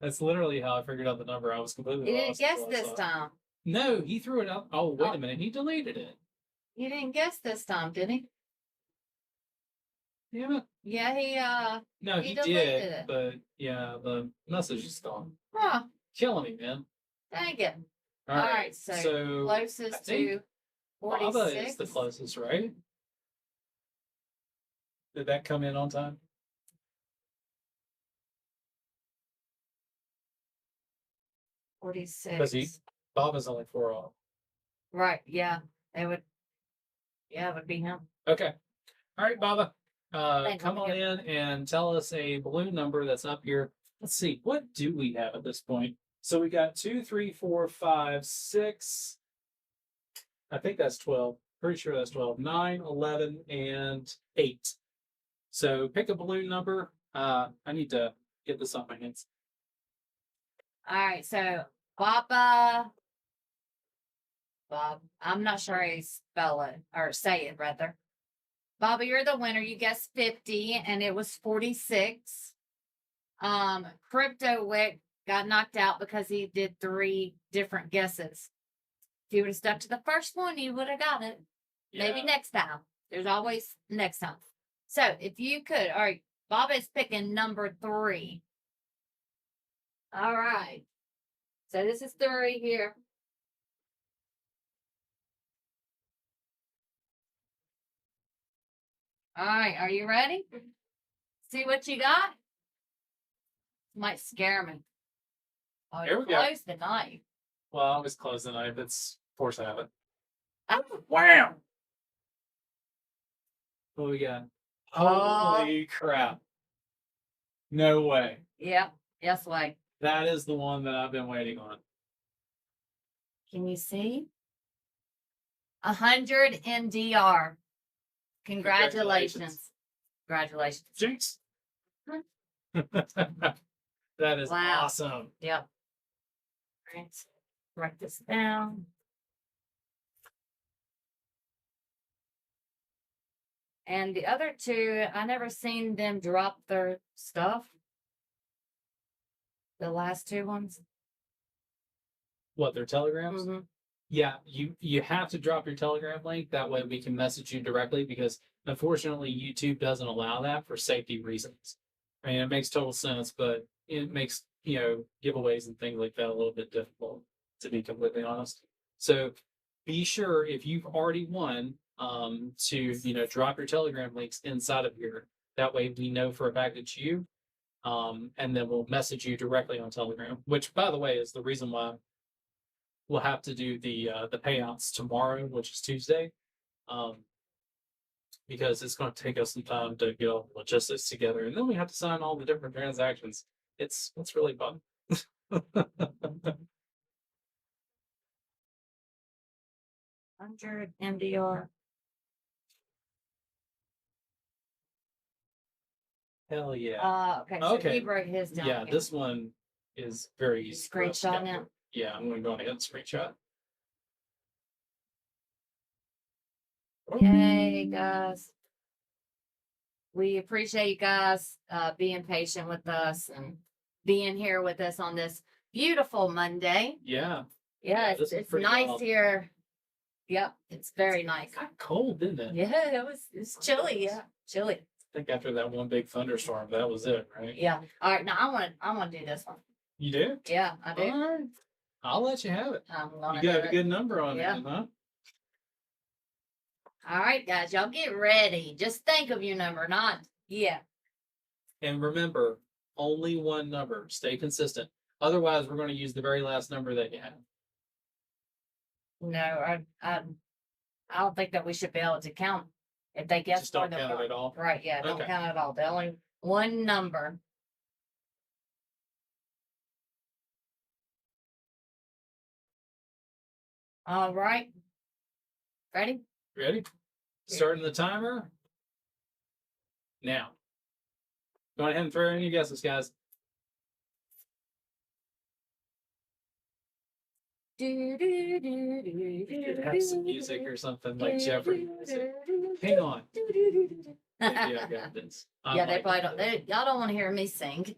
that's literally how I figured out the number. I was completely
You didn't
lost.
guess
until I
this
saw it.
time.
No, he threw it out. Oh, wait
Oh.
a minute. He deleted it.
You didn't guess this time, did he?
Damn it.
Yeah, he
No,
he
he
deleted
did,
it.
but yeah, the message is gone.
Huh,
Killing me, man.
dang it.
All right,
so
I
closest
think
to
Baba
46.
is the closest, right? Did that come in on time?
46.
Because Baba's only 4 off.
Right, yeah. It would be him.
Okay. All right, Baba.
Thanks,
Come on in and tell us a balloon number that's up here. Let's see, what do we have at this point? So we got 2, 3, 4, 5, 6. I think that's 12. Pretty sure that's 12. 9, 11, and 8. So pick a balloon number. I need to get this on my hands.
All right, so Bob, I'm not sure how you spell it or say it rather. Bobby, you're the winner. You guessed 50 and it was 46. Crypto Wick got knocked out because he did 3 different guesses. If you would have stuck to the first one, you would have got it.
Yeah.
Maybe next time. There's always next time. So if you could, all right, Bob is picking number 3. All right. So this is 3 here. All right, are you ready? See what you got? Might scare me. Oh,
Here
you're
we go.
close the knife.
Well, I was close tonight. It's force habit.
Oh,
Wow. What we got?
Oh.
Holy crap. No way.
yeah. Yes, way.
That is the one that I've been waiting on.
Can you see? 100 MDR. Congratulations. Congratulations.
Jinx. That is
Wow.
awesome.
Yep. Right. Write this down. And the other 2, I never seen them drop their stuff. The last 2 ones.
What, their telegrams?
Mm-hmm.
Yeah, you have to drop your Telegram link. That way we can message you directly because unfortunately YouTube doesn't allow that for safety reasons. I mean, it makes total sense, but it makes, giveaways and things like that a little bit difficult, to be completely honest. So be sure if you've already won, to, drop your Telegram links inside of here. That way we know for a fact it's you. And then we'll message you directly on Telegram, which by the way is the reason why we'll have to do the payouts tomorrow, which is Tuesday, because it's going to take us some time to get all the logistics together, and then we have to sign all the different transactions. It's really fun.
100 MDR.
Hell yeah.
Okay, so
Okay.
he wrote his down.
Yeah,
here.
this one is very easy. for us to
Screenshot
get.
it.
Yeah, I'm going to go ahead and screenshot.
Yay, guys. We appreciate you guys being patient with us and being here with us on this beautiful Monday.
Yeah.
Yeah,
this is
it's
pretty
nice
wild.
here. Yep, it's very nice.
It got cold, didn't it?
Yeah, it's chilly. Yeah, chilly.
I think after that one big thunderstorm, that was it, right?
Yeah. All right, now I want to do this one.
You do?
Yeah, I do.
All right. I'll let you have it.
I'm gonna
You
do
got a
it.
good number on
Yeah.
it, huh?
All right, guys, y'all get ready. Just think of your number, not yeah.
And remember, only one number. Stay consistent. Otherwise, we're going to use the very last number that you have.
No, I don't think that we should be able to count if they guess
Just don't
more than
count it
one.
at all.
Right? Yeah, don't
Okay.
count at all. The only one number. All right. Ready?
Ready? Starting the timer. Now. Go ahead and throw in your guesses, guys. We could have some music or something like Jeopardy music. Hang on. Maybe I got this.
Yeah, they probably don't. Y'all don't want to hear me sing.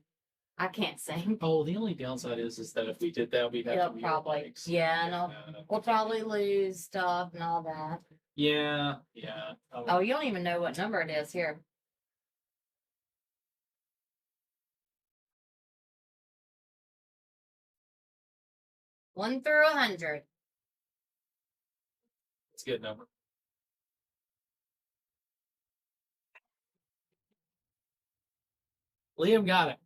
I can't sing.
Oh, the only downside is that if we did that, we'd have
Yeah,
to mute
probably.
mics.
Yeah, I know. We'll probably lose stuff and all that.
Yeah.
Oh, you don't even know what number it is here. One through 100.
It's a good number. Liam got it.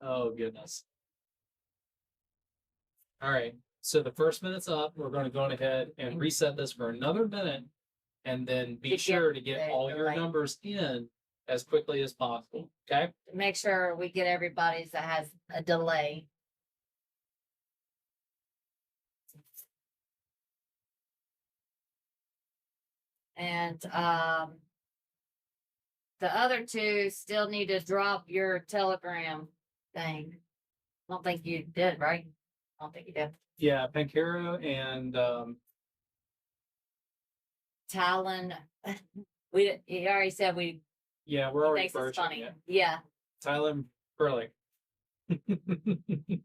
Oh, goodness. All right. So the first minute's up. We're going to go ahead and reset this for another minute. And then be
To
sure
get
to get
the
all your
right-
numbers in as quickly as possible. Okay.
Make sure we get everybody's that has a delay. And the other two still need to drop your Telegram thing. I don't think you did, right? I don't think you did.
Yeah. Pankara and
Talon, you already said we
yeah, we're
he
already
thinks it's
virtual.
funny.
Yeah.
Yeah,
Tyler Burlick.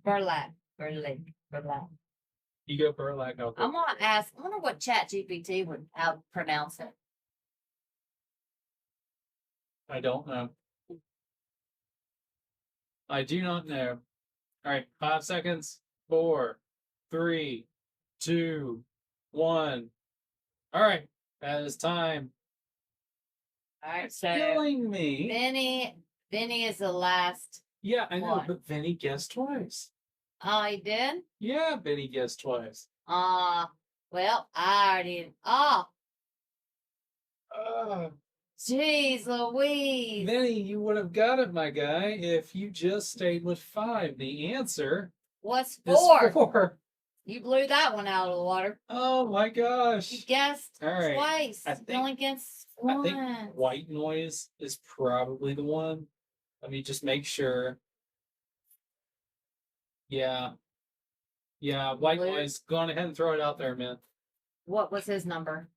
Burlap.
You go Burlack. I'll go
I'm gonna ask. I wonder what Chat GPT would how pronounce it.
I don't know. I do not know. All right, 5 seconds. 4, 3, 2, 1. All right, that is time.
All right,
It's
so
killing me.
Vinny is the last.
Yeah, I know,
one.
but Vinny guessed twice.
Oh, he did.
Yeah, Vinny guessed twice.
Well, I already. Oh,
Uh,
jeez, Louise.
Vinny, you would have got it, my guy, if you just stayed with 5. The answer
What's
is
4?
4.
You blew that one out of the water.
Oh my
You
gosh.
guessed
All right.
twice.
I
You only guessed
I
once.
think white noise is probably the one. Let me just make sure. Yeah. Yeah, white
Blue.
noise. Go on ahead and throw it out there, man.
What was his number?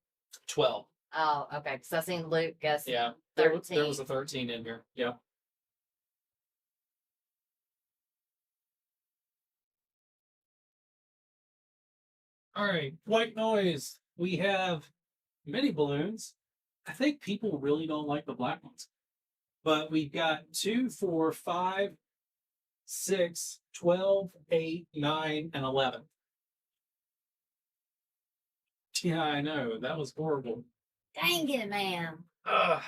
12.
Oh, okay. Because I seen Luke guess.
Yeah. There was
13.
a 13 in here. Yeah. All right. White noise. We have mini balloons. I think people really don't like the black ones. But we've got 2, 4, 5, 6, 12, 8, 9, and 11. Yeah, I know. That was horrible.
Dang it, man.
Ugh.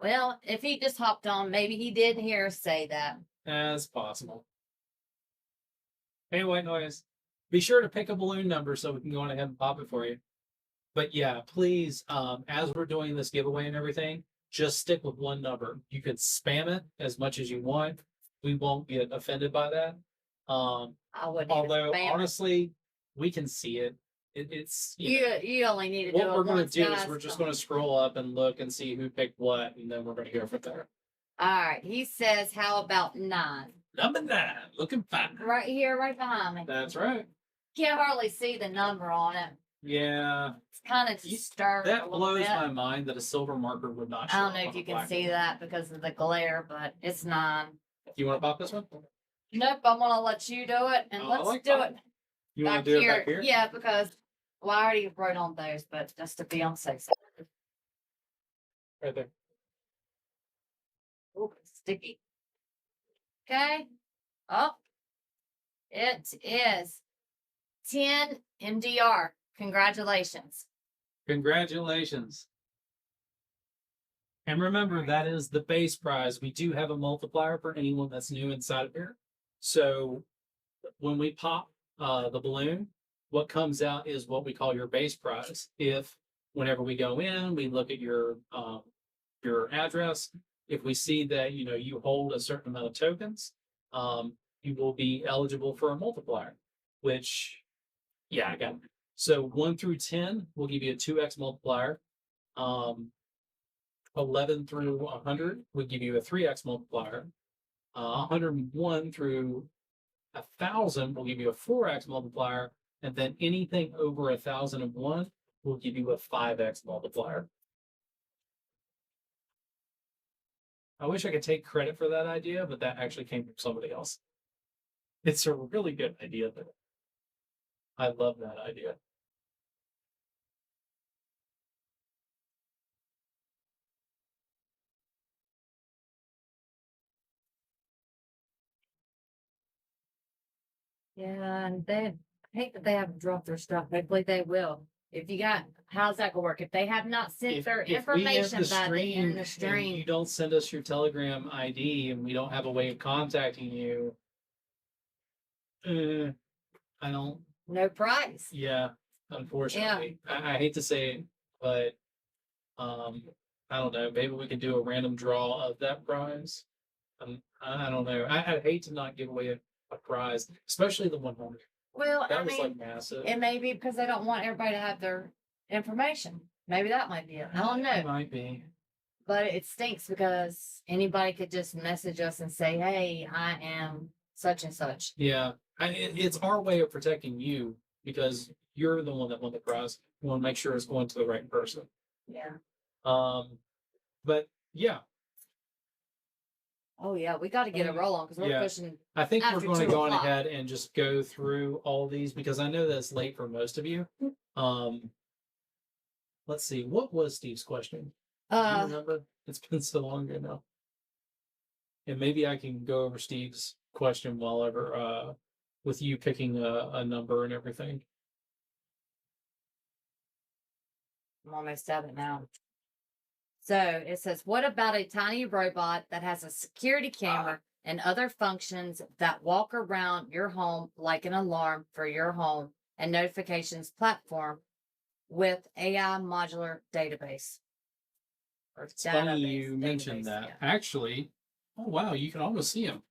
Well, if he just hopped on, maybe he didn't hear us say that.
As possible. Hey, white noise. Be sure to pick a balloon number so we can go on ahead and pop it for you. But yeah, please, as we're doing this giveaway and everything, just stick with one number. You can spam it as much as you want. We won't get offended by that.
I wouldn't
Although
even spam it.
honestly, we can see it. It's
You only need to do
what
it
we're going to
once,
do
guys.
is we're just going to scroll up and look and see who picked what, and then we're going to go from there.
All right. He says, how about 9?
Number 9, looking fine.
Right here, right behind me.
That's right.
Can't hardly see the number on it.
Yeah.
It's kind of disturbed.
That blows my mind that a silver marker would not show
I don't
up
know
on
if
a
you can
black
see
one.
that because of the glare, but it's 9.
You want to pop this one?
Nope, I'm gonna let you do it, and
Oh, I
let's
like
do
that.
it
You want
back
to do
here.
it back here?
Yeah, because well, I already wrote on those, but just to be on the safe side.
Right there.
Ooh, sticky. Okay. Oh, it is 10 MDR. Congratulations.
Congratulations. And remember, that is the base prize. We do have a multiplier for anyone that's new inside of here. So when we pop the balloon, what comes out is what we call your base prize. If whenever we go in, we look at your address. If we see that you hold a certain amount of tokens, you will be eligible for a multiplier. Which, yeah, I got it. So 1 through 10 will give you a 2x multiplier. 11 through 100 would give you a 3x multiplier. 101 through 1,000 will give you a 4x multiplier, and then anything over 1,001 will give you a 5x multiplier. I wish I could take credit for that idea, but that actually came from somebody else. It's a really good idea, though. I love that idea.
Yeah, and they hate that they haven't dropped their stuff. Hopefully they will. If you got, how's that gonna work? If they have not sent their
If we end
information
the
by the
stream
end of the
and
stream,
you don't send us your Telegram ID and we don't have a way of contacting you, I don't.
no prize.
Yeah, unfortunately, I hate to say it, but I don't know. Maybe we could do a random draw of that prize. I don't know. I'd hate to not give away a prize, especially the 100.
Well,
That
I
was
mean,
like massive.
it may be because they don't want everybody to have their information. Maybe that might be it. I don't
It
know.
might be.
But it stinks because anybody could just message us and say, hey, I am such and such.
Yeah, it's our way of protecting you because you're the one that won the prize. We want to make sure it's going to the right person.
Yeah.
But yeah,
Oh, yeah. We got to get a roll on because we're
Yeah.
pushing.
I think we're
After
going to
2
go on
o'clock.
ahead and just go through all these because I know that's late for most of you. Let's see, what was Steve's question? Do you remember? It's been so long ago now. And maybe I can go over Steve's question while ever with you picking a number and everything.
I'm almost at it now. So it says, what about a tiny robot that has a security camera and other functions that walk around your home like an alarm for your home and notifications platform with AI modular database? Or
It's funny
database,
you mentioned
database,
that.
yeah.
Actually, oh wow, you can almost see him.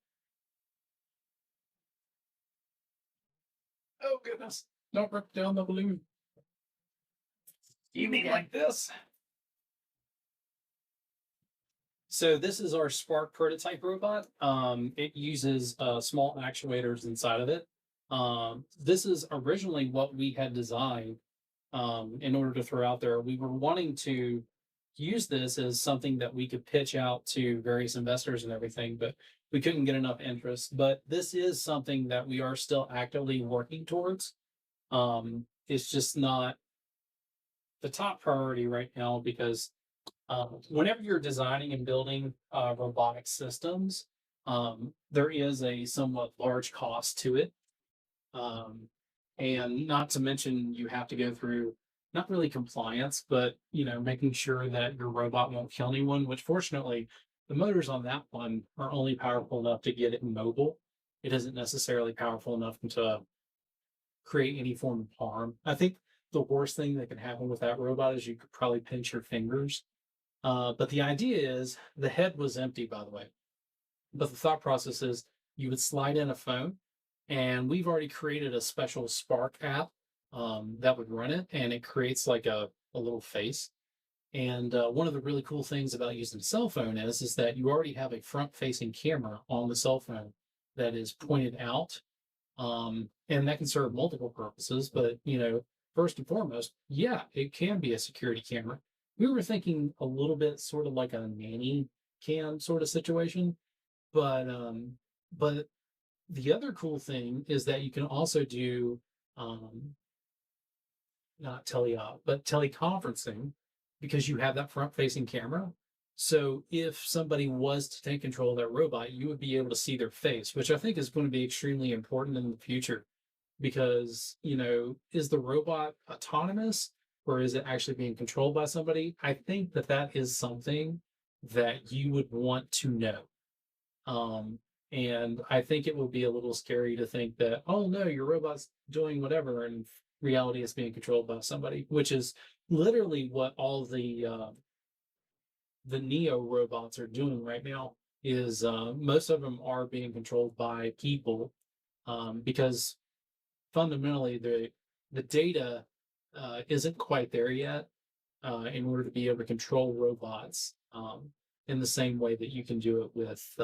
Oh goodness, don't rip down the balloon. You mean like this? So this is our Spark prototype robot. It uses small actuators inside of it. This is originally what we had designed in order to throw out there. We were wanting to use this as something that we could pitch out to various investors and everything, but we couldn't get enough interest. But this is something that we are still actively working towards. It's just not the top priority right now because whenever you're designing and building robotic systems, there is a somewhat large cost to it. And not to mention, you have to go through not really compliance, but making sure that your robot won't kill anyone. Which, fortunately, the motors on that one are only powerful enough to get it mobile. It isn't necessarily powerful enough to create any form of harm. I think the worst thing that can happen with that robot is you could probably pinch your fingers. But the idea is the head was empty, by the way. But the thought process is you would slide in a phone And we've already created a special Spark app that would run it, and it creates like a little face. And one of the really cool things about using a cell phone is that you already have a front-facing camera on the cell phone that is pointed out, and that can serve multiple purposes. But first and foremost, yeah, it can be a security camera. We were thinking a little bit sort of like a nanny cam sort of situation, but the other cool thing is that you can also do um, not teleop, but teleconferencing because you have that front facing camera. So if somebody was to take control of that robot, you would be able to see their face, which I think is going to be extremely important in the future because, is the robot autonomous or is it actually being controlled by somebody? I think that that is something that you would want to know. Um, and I think it would be a little scary to think that, oh no, your robot's doing whatever, and reality is being controlled by somebody, which is literally what all the Neo robots are doing right now. Is most of them are being controlled by people because fundamentally the data isn't quite there yet in order to be able to control robots in the same way that you can do it with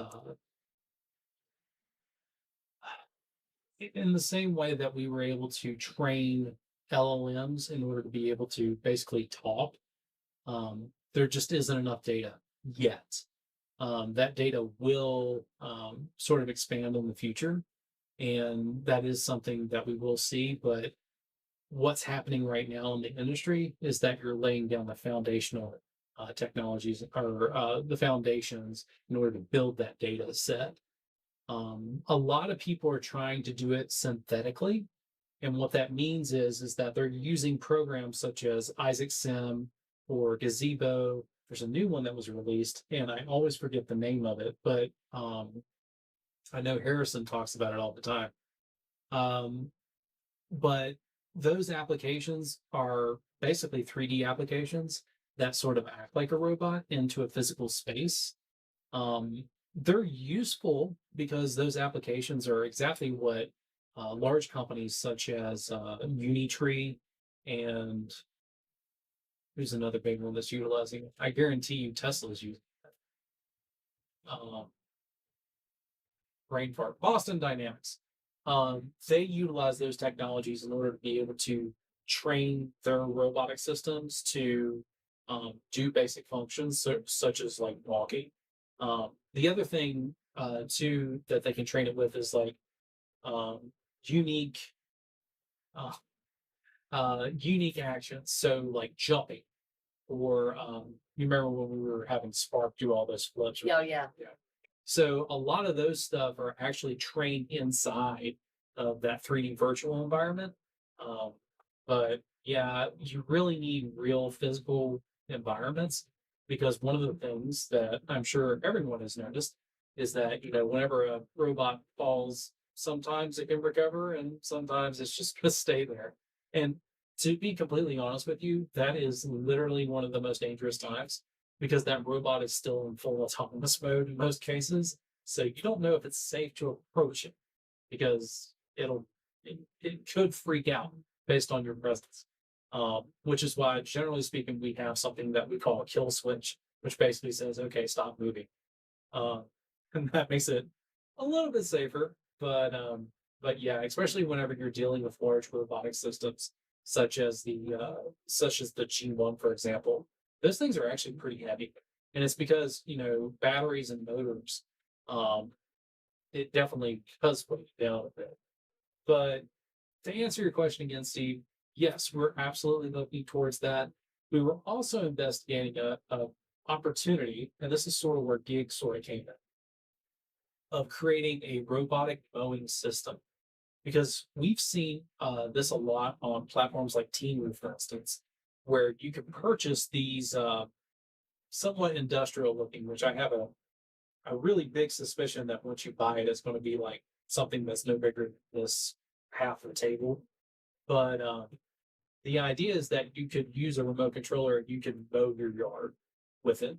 in the same way that we were able to train LLMs in order to be able to basically talk, there just isn't enough data yet. That data will sort of expand in the future, and that is something that we will see. But what's happening right now in the industry is that you're laying down the foundational technologies or the foundations in order to build that data set. A lot of people are trying to do it synthetically, and what that means is that they're using programs such as Isaac Sim or Gazebo. There's a new one that was released, and I always forget the name of it, but I know Harrison talks about it all the time. Um, but those applications are basically 3D applications that sort of act like a robot into a physical space. um, they're useful because those applications are exactly what large companies such as Unitree and who's another big one that's utilizing it. I guarantee you Tesla's using um, brain fart. Boston Dynamics. They utilize those technologies in order to be able to train their robotic systems to do basic functions, such as like walking. The other thing too that they can train it with is like um, unique uh, unique actions. So like jumping, or you remember when we were having Spark do all those flips?
Oh yeah.
Yeah. So a lot of those stuff are actually trained inside of that 3D virtual environment. Um, but yeah, you really need real physical environments because one of the things that I'm sure everyone has noticed is that, whenever a robot falls, sometimes it can recover and sometimes it's just going to stay there. And to be completely honest with you, that is literally one of the most dangerous times because that robot is still in full autonomous mode in most cases. So you don't know if it's safe to approach it because it could freak out based on your presence. Which is why, generally speaking, we have something that we call a kill switch, which basically says, "Okay, stop moving," uh, and that makes it a little bit safer. But yeah, especially whenever you're dealing with large robotic systems, such as the G1, for example, those things are actually pretty heavy, and it's because batteries and motors. Um, it definitely does put you down a bit. But to answer your question again, Steve, yes, we're absolutely looking towards that. We were also investigating a opportunity, and this is sort of where gigs sort of came in, of creating a robotic mowing system because we've seen this a lot on platforms like Teamoo, for instance, where you can purchase these somewhat industrial looking, which I have a really big suspicion that once you buy it, it's going to be like something that's no bigger than this half of the table. But the idea is that you could use a remote controller and you can mow your yard with it.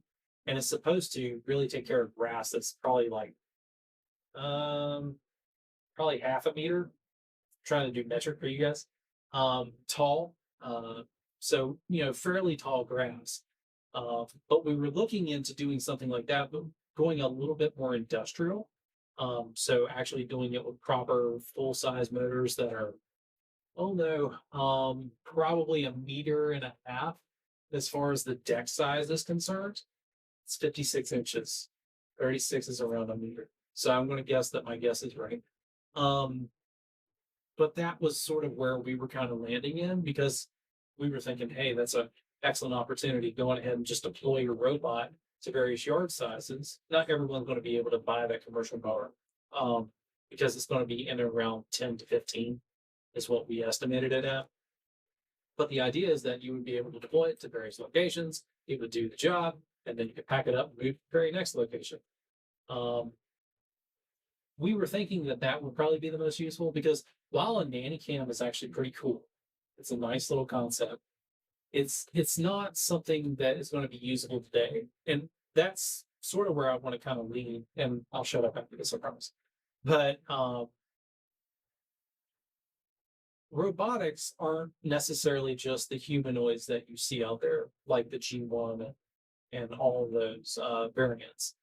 And it's supposed to really take care of grass that's probably like um, probably half a meter, trying to do metric for you guys, tall. So, fairly tall grass. But we were looking into doing something like that, but going a little bit more industrial. So actually doing it with proper full size motors that are, oh no, probably a meter and a half as far as the deck size is concerned. It's 56 inches. 36 is around a meter. So I'm going to guess that my guess is right. Um, but that was sort of where we were kind of landing in because we were thinking, hey, that's an excellent opportunity. Going ahead and just deploy your robot to various yard sizes. Not everyone's going to be able to buy that commercial mower because it's going to be in around 10 to 15 is what we estimated it at. But the idea is that you would be able to deploy it to various locations. It would do the job, and then you could pack it up and move to the very next location. We were thinking that that would probably be the most useful because while a nanny cam is actually pretty cool, it's a nice little concept. It's not something that is going to be usable today, and that's sort of where I want to kind of lean. And I'll shut up after this, I promise. But robotics aren't necessarily just the humanoids that you see out there, like the G1 and all of those variants.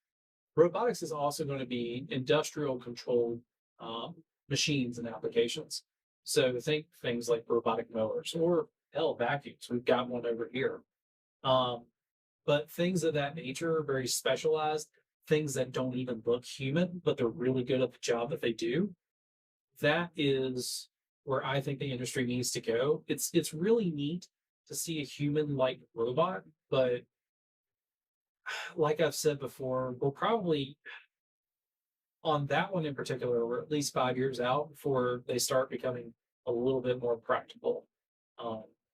Robotics is also going to be industrial controlled machines and applications. So think things like robotic mowers or hell vacuums. We've got one over here. But things of that nature are very specialized, things that don't even look human, but they're really good at the job that they do. That is where I think the industry needs to go. It's really neat to see a human-like robot, but like I've said before, we'll probably on that one in particular, we're at least 5 years out before they start becoming a little bit more practical.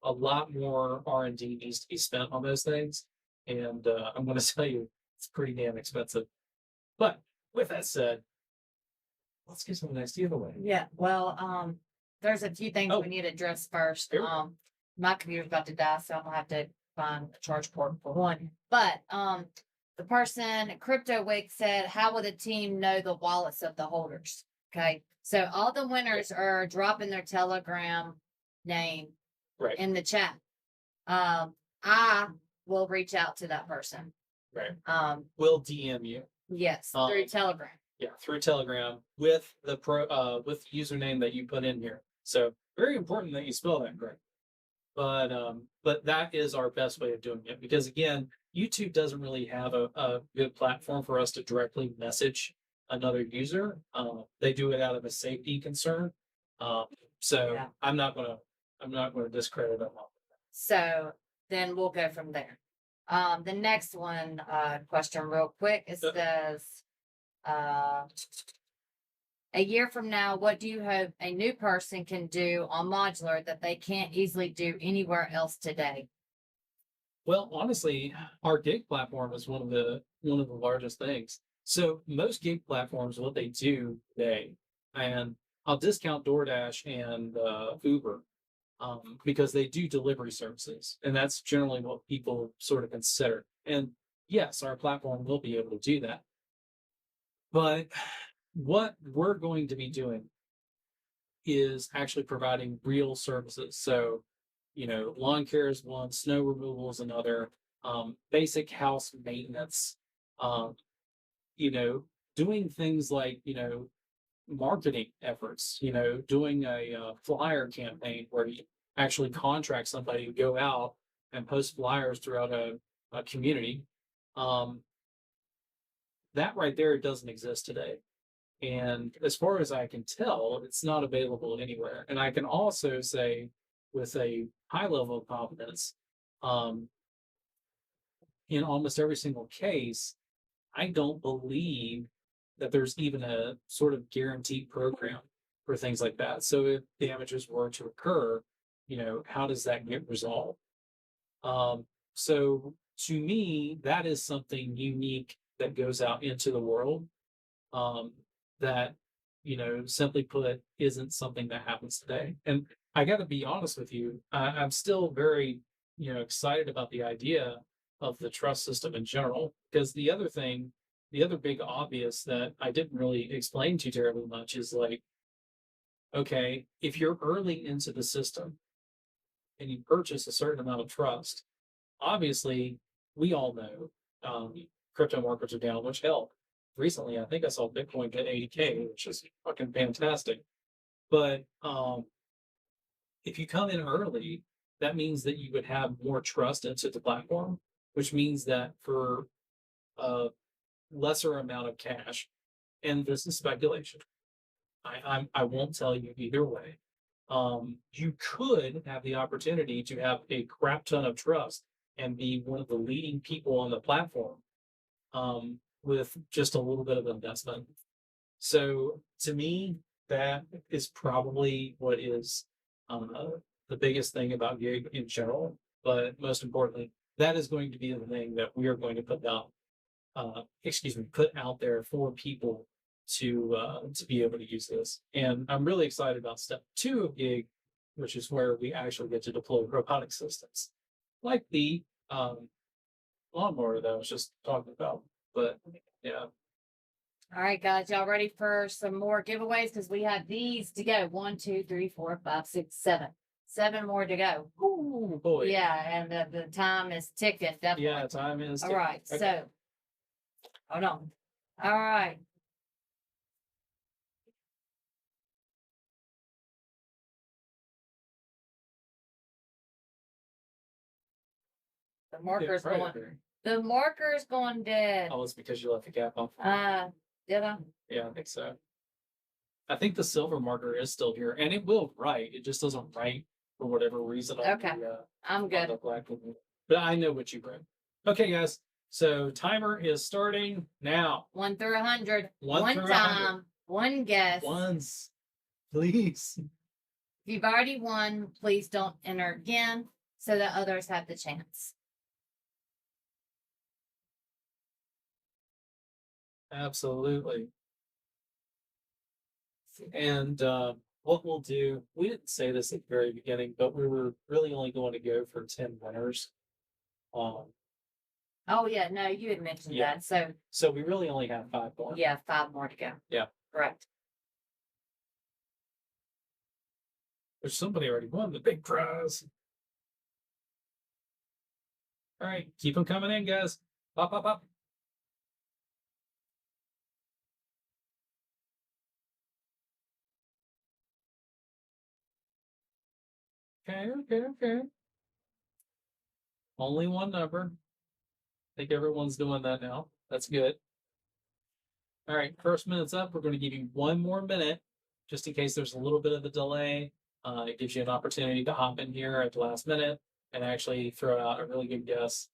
A lot more R&D needs to be spent on those things, and I'm going to tell you, it's pretty damn expensive. But with that said, let's get to the next giveaway.
Yeah, well, there's a few things
Oh.
we need to address first.
Here we go.
My computer's about to die, so I'm gonna have to find a charge port for one. But the person Crypto Week said, how will the team know the wallets of the holders? Okay, so all the winners are dropping their Telegram name
Right.
in the chat. I will reach out to that person.
Right.
We'll
DM you.
Yes, through Telegram.
Yeah, through Telegram with the with the username that you put in here. So very important that you spell that correct. But that is our best way of doing it because again, YouTube doesn't really have a good platform for us to directly message another user. They do it out of a safety concern. So yeah. I'm not gonna discredit them.
So then we'll go from there. The next one question real quick. It says a year from now, what do you hope a new person can do on Modulr that they can't easily do anywhere else today?
Well, honestly, our gig platform is one of the largest things. So most gig platforms, what they do today, and I'll discount DoorDash and Uber because they do delivery services, and that's generally what people sort of consider. And yes, our platform will be able to do that. But what we're going to be doing is actually providing real services. So, lawn care is one, snow removal is another, basic house maintenance, doing things like, marketing efforts, doing a flyer campaign where you actually contract somebody to go out and post flyers throughout a community. That right there doesn't exist today. And as far as I can tell, it's not available anywhere. And I can also say with a high level of confidence, in almost every single case, I don't believe that there's even a sort of guaranteed program for things like that. So if damages were to occur, how does that get resolved? So to me, that is something unique that goes out into the world that, simply put, isn't something that happens today. And I got to be honest with you, I'm still very, excited about the idea of the trust system in general, because the other big obvious that I didn't really explain too terribly much is like Okay, if you're early into the system and you purchase a certain amount of trust, obviously we all know crypto markets are down, which hell, recently I think I saw Bitcoin hit 80K, which is fucking fantastic. But if you come in early, that means that you would have more trust into the platform, which means that for a lesser amount of cash, and this is speculation, I won't tell you either way. You could have the opportunity to have a crap ton of trust and be one of the leading people on the platform with just a little bit of investment. So to me, that is probably what is the biggest thing about gig in general. But most importantly, that is going to be the thing that we are going to put out there for people to be able to use this. And I'm really excited about step 2 of gig, which is where we actually get to deploy robotic systems, like the lawnmower that I was just talking about. But yeah.
All right, guys, y'all ready for some more giveaways? Because we have these to go. 1, 2, 3, 4, 5, 6, 7. 7 more to go.
Oh boy.
Yeah, and the time is ticking, definitely.
Yeah, time is ticking.
All right,
Okay.
so hold on. All right. The marker's
right
going.
there.
The marker's going dead.
Oh, it's because you left the cap on.
Did I?
Yeah, I think so. I think the silver marker is still here, and it will write. It just doesn't write for whatever reason.
Okay. I'm good.
The black one. But I know what you read. Okay, guys. So timer is starting now.
1 through 100.
One through 100.
time. One guess.
Once, please.
If you've already won, please don't enter again so that others have the chance.
Absolutely. And what we'll do, we didn't say this at the very beginning, but we were really only going to go for 10 winners.
Oh yeah, no, you had mentioned
Yeah.
that.
So we really only have 5 more.
Yeah, 5 more to go.
Yeah.
Correct.
Which somebody already won the big prize. All right, keep them coming in, guys. Pop, pop, pop. Okay. Only one number. I think everyone's doing that now. That's good. All right, first minute's up. We're going to give you 1 more minute, just in case there's a little bit of a delay. It gives you an opportunity to hop in here at the last minute and actually throw out a really good guess.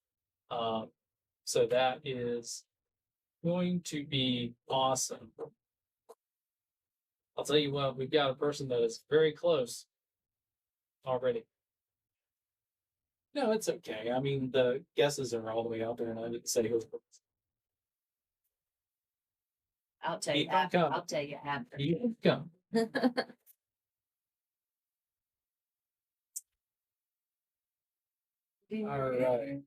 So that is going to be awesome. I'll tell you what, we've got a person that is very close already. No, it's okay. I mean, the guesses are all the way out there, and I didn't say who.
I'll tell you
Keep 'em
after.
coming.
I'll tell you after.
You come. All right.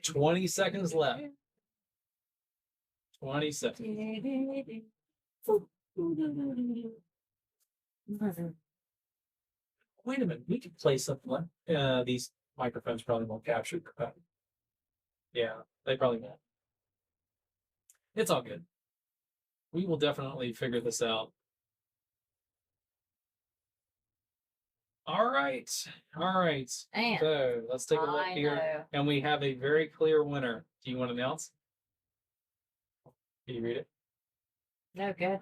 20 seconds left. 20 seconds. Wait a minute. We could play something like these microphones probably won't capture. Yeah, they probably won't. It's all good. We will definitely figure this out. All right.
And
So let's take a look here.
know.
And we have a very clear winner. Do you want to announce? Can you read it?
No good.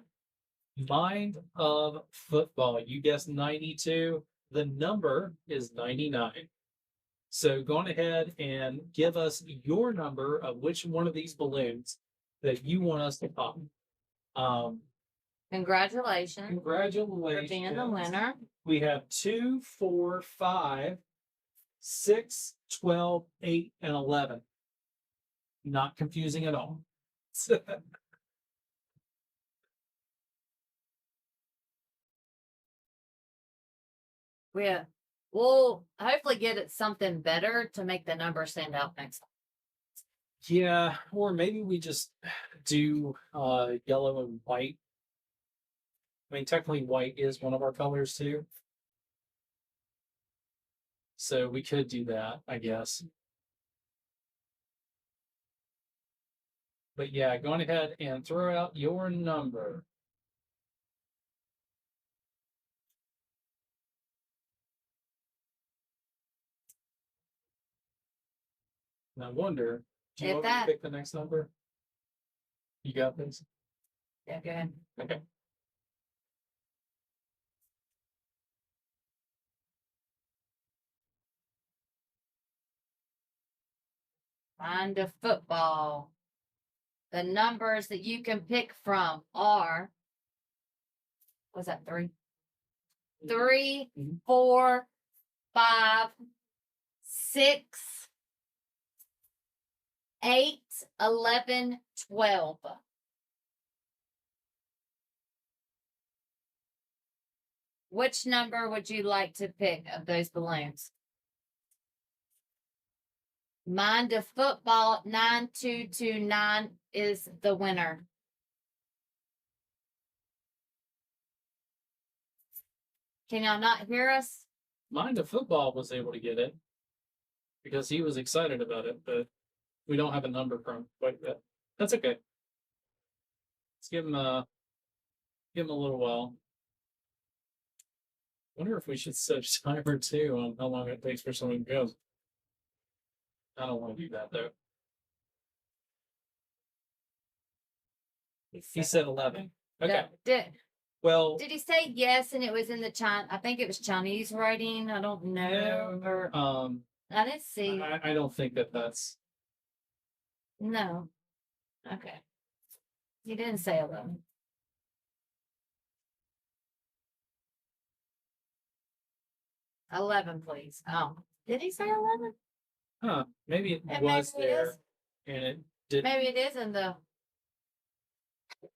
Mind of Football. You guessed 92. The number is 99. So go on ahead and give us your number of which one of these balloons that you want us to pop.
Congratulations for
Congratulations.
being the winner.
We have 2, 4, 5, 6, 12, 8, and 11. Not confusing at all.
We'll hopefully get it something better to make the number stand out next time.
Yeah, or maybe we just do yellow and white. I mean, technically white is one of our colors too. So we could do that, I guess. But yeah, go on ahead and throw out your number. And I wonder, do you
If
want me to
that-
pick the next number? You got this?
Yeah, go ahead.
Okay.
On to football. The numbers that you can pick from are, what's that, 3? 3,
Mhm.
4, 5, 6, 8, 11, 12. Which number would you like to pick of those balloons? Mind to football 9229 is the winner. Can y'all not hear us?
Mind the football was able to get it because he was excited about it, but we don't have a number from quite yet. That's okay. Let's give him a little while. Wonder if we should set a timer too on how long it takes for someone to go. I don't want to do that though. He said 11. Okay. Well,
Did he say yes and it was in the I think it was Chinese writing. I don't know. Or I didn't see.
I don't think that's.
No. Okay. He didn't say 11. Please. Oh, did he say 11?
Huh? Maybe it
And
was
maybe it
there,
is.
and it did.
Maybe it is in the.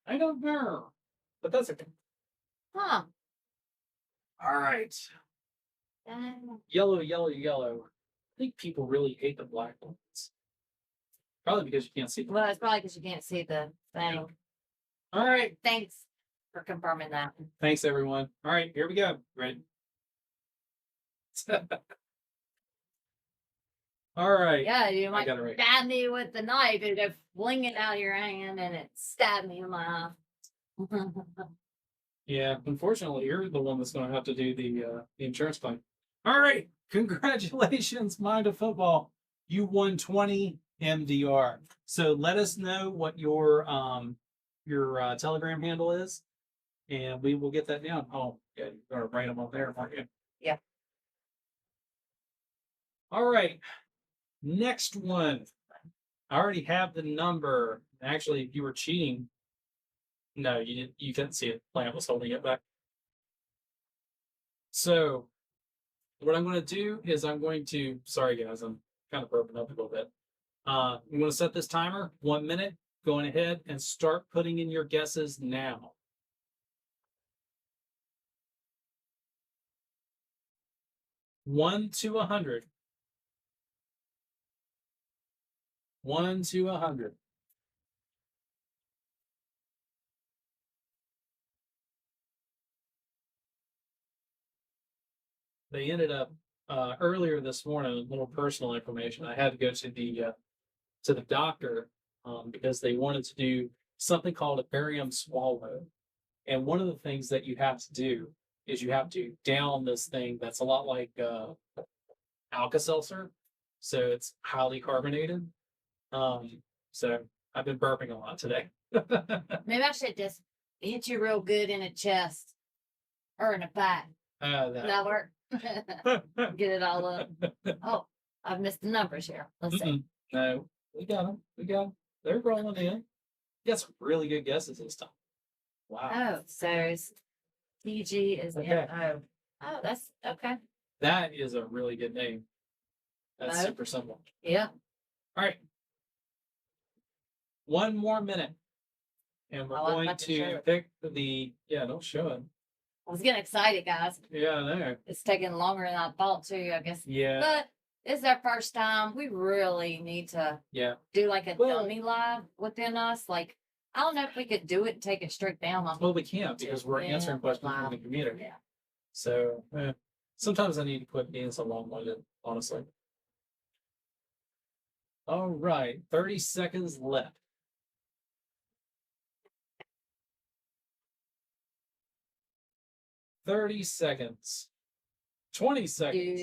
I don't know, but that's okay.
Huh.
All right. Yellow, yellow, yellow. I think people really hate the black ones. Probably because you can't see them.
Well, it's probably because you can't see the thing.
All right.
Thanks for confirming that.
Thanks, everyone. All right, here we go. Ready? All right.
Yeah, you
I
might
got it right.
stab me with the knife. It'd go flinging out of your hand and it stabbed me in my eye.
Yeah, unfortunately, you're the one that's going to have to do the insurance claim. All right, congratulations, Mind of Football. You won 20 MDR. So let us know what your Telegram handle is, and we will get that down. Oh, yeah, you're going to write them up there, aren't you?
Yeah.
All right, next one. I already have the number. Actually, if you were cheating, no, you didn't. You couldn't see it. Plant was holding it back. So what I'm going to do is I'm going to, sorry guys, I'm kind of broken up a little bit. I'm going to set this timer, 1 minute, going ahead and start putting in your guesses now. One to 100. 1 to 100. They ended up earlier this morning, a little personal information. I had to go to the doctor because they wanted to do something called a barium swallow. And one of the things that you have to do is you have to down this thing that's a lot like Alka-Seltzer. So it's highly carbonated. So I've been burping a lot today.
Maybe I should just hit you real good in the chest or in the back. That work? Get it all up. Oh, I've missed the numbers here. Let's see.
No, we got them. We got them. They're rolling in. You got some really good guesses this time. Wow.
Oh, so it's PG is
Okay.
MO. Oh, that's okay.
That is a really good name. That's
Mo?
super simple.
Yeah.
All right. 1 more minute. And we're
Oh, I'm
going
about to show
to
it.
pick the, yeah, don't show it.
I was getting excited, guys.
Yeah, I know.
It's taking longer than I thought to, I guess.
Yeah.
But it's our first time. We really need to
Yeah.
do like a
Well-
dummy live within us. Like, I don't know if we could do it and take it straight down on.
Well, we can't because we're
Yeah,
answering questions
wow.
from the community.
Yeah.
So sometimes I need to quit being so long-winded, honestly. All right, 30 seconds left. 30 seconds. 20 seconds.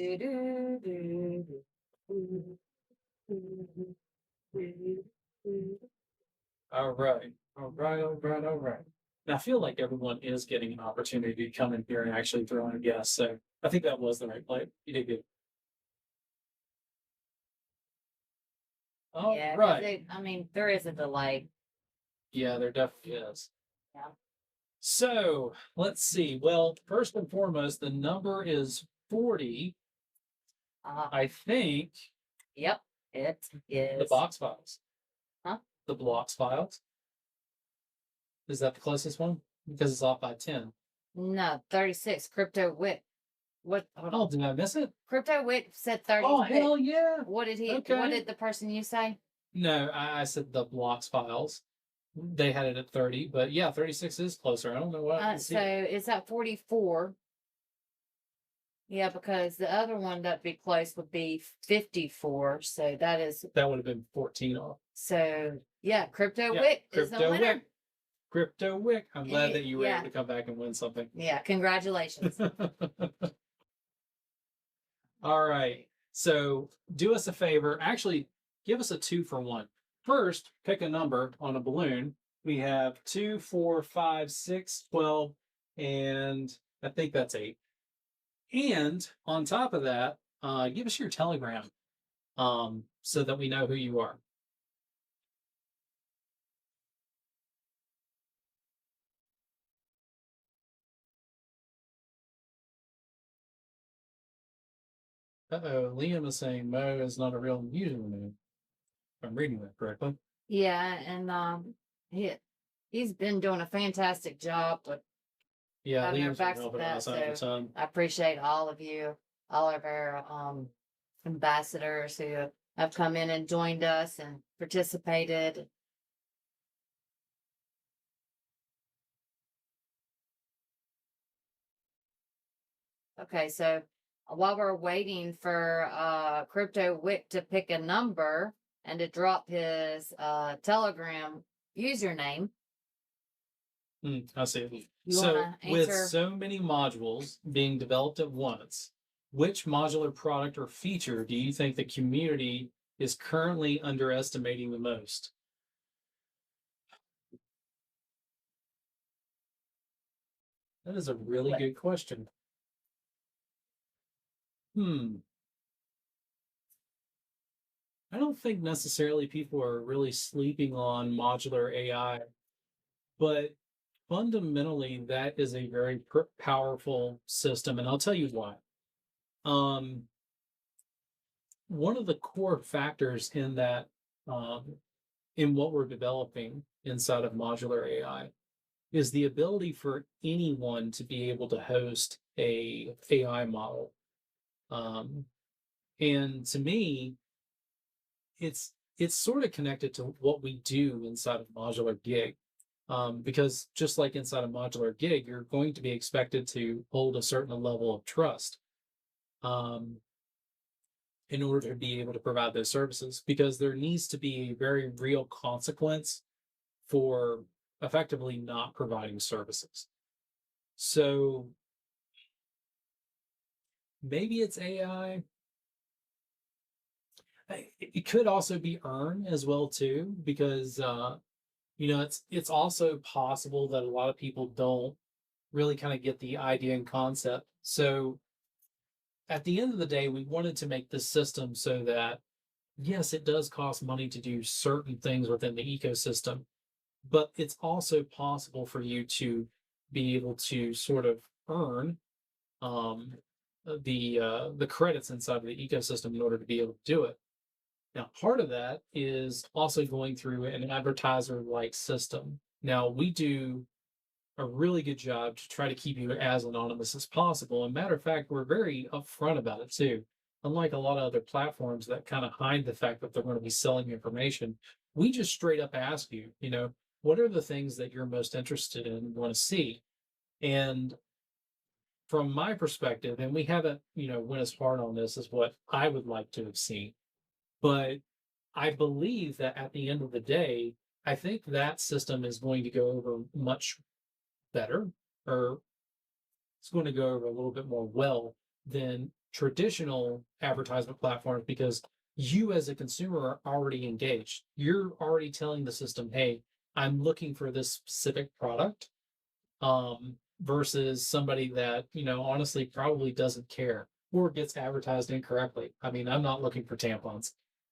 All right. All right. All right. All right. Now, I feel like everyone is getting an opportunity to come in here and actually throw in a guess. So I think that was the right play. You did good. All
Yeah,
right.
I mean, there is a delay.
Yeah, there definitely is.
Yeah.
So let's see. Well, first and foremost, the number is 40. I think
Yep, it is.
the box files.
Huh?
The blocks files. Is that the closest one? Because it's off by 10.
No, 36. Crypto Wick. What? Hold
Oh,
on.
did I miss it?
Crypto Wick said 36.
Oh, hell yeah.
What did he?
Okay.
What did the person you say?
No, I said the blocks files. They had it at 30, but yeah, 36 is closer. I don't know what I can see.
So it's at 44. Yeah, because the other one that'd be close would be 54. So that is.
That would have been 14 off.
So yeah, Crypto
Yeah,
Wick is the
Crypto
winner.
Wick. Crypto Wick. I'm glad that you were
Yeah.
able to come back and win something.
Yeah, congratulations.
All right. So do us a favor. Actually, give us a 2-for-1. First, pick a number on a balloon. We have 2, 4, 5, 6, 12, and I think that's 8. And on top of that, give us your Telegram so that we know who you are. Uh-oh, Liam is saying Mo is not a real username. If I'm reading that correctly.
Yeah, and he's been doing a fantastic job, but
Yeah,
having our
Liam's been
backs
helping
to that,
us out a ton.
I appreciate all of you, all of our ambassadors who have come in and joined us and participated. Okay, so while we're waiting for Crypto Wick to pick a number and to drop his Telegram username.
I see.
You
So,
wanna
with
answer?
so many modules being developed at once, which modular product or feature do you think the community is currently underestimating the most? That is a really
What?
good question. I don't think necessarily people are really sleeping on modular AI, but fundamentally, that is a very powerful system, and I'll tell you why. Um, One of the core factors in that, in what we're developing inside of modular AI, is the ability for anyone to be able to host a AI model. And to me, it's sort of connected to what we do inside of modular gig. Because just like inside a modular gig, you're going to be expected to hold a certain level of trust in order to be able to provide those services, because there needs to be a very real consequence for effectively not providing services. So maybe it's AI. It could also be earn as well too, because it's also possible that a lot of people don't really kind of get the idea and concept. So at the end of the day, we wanted to make this system so that, yes, it does cost money to do certain things within the ecosystem, but it's also possible for you to be able to sort of earn um, the credits inside of the ecosystem in order to be able to do it. Now, part of that is also going through an advertiser-like system. Now, we do a really good job to try to keep you as anonymous as possible. And matter of fact, we're very upfront about it too. Unlike a lot of other platforms that kind of hide the fact that they're going to be selling information, we just straight up ask you, what are the things that you're most interested in and want to see? And from my perspective, and we haven't, went as hard on this as what I would like to have seen, but I believe that at the end of the day, I think that system is going to go over much better, or it's going to go over a little bit more well than traditional advertisement platforms, because you as a consumer are already engaged. You're already telling the system, hey, I'm looking for this specific product, versus somebody that, honestly probably doesn't care or gets advertised incorrectly. I mean, I'm not looking for tampons.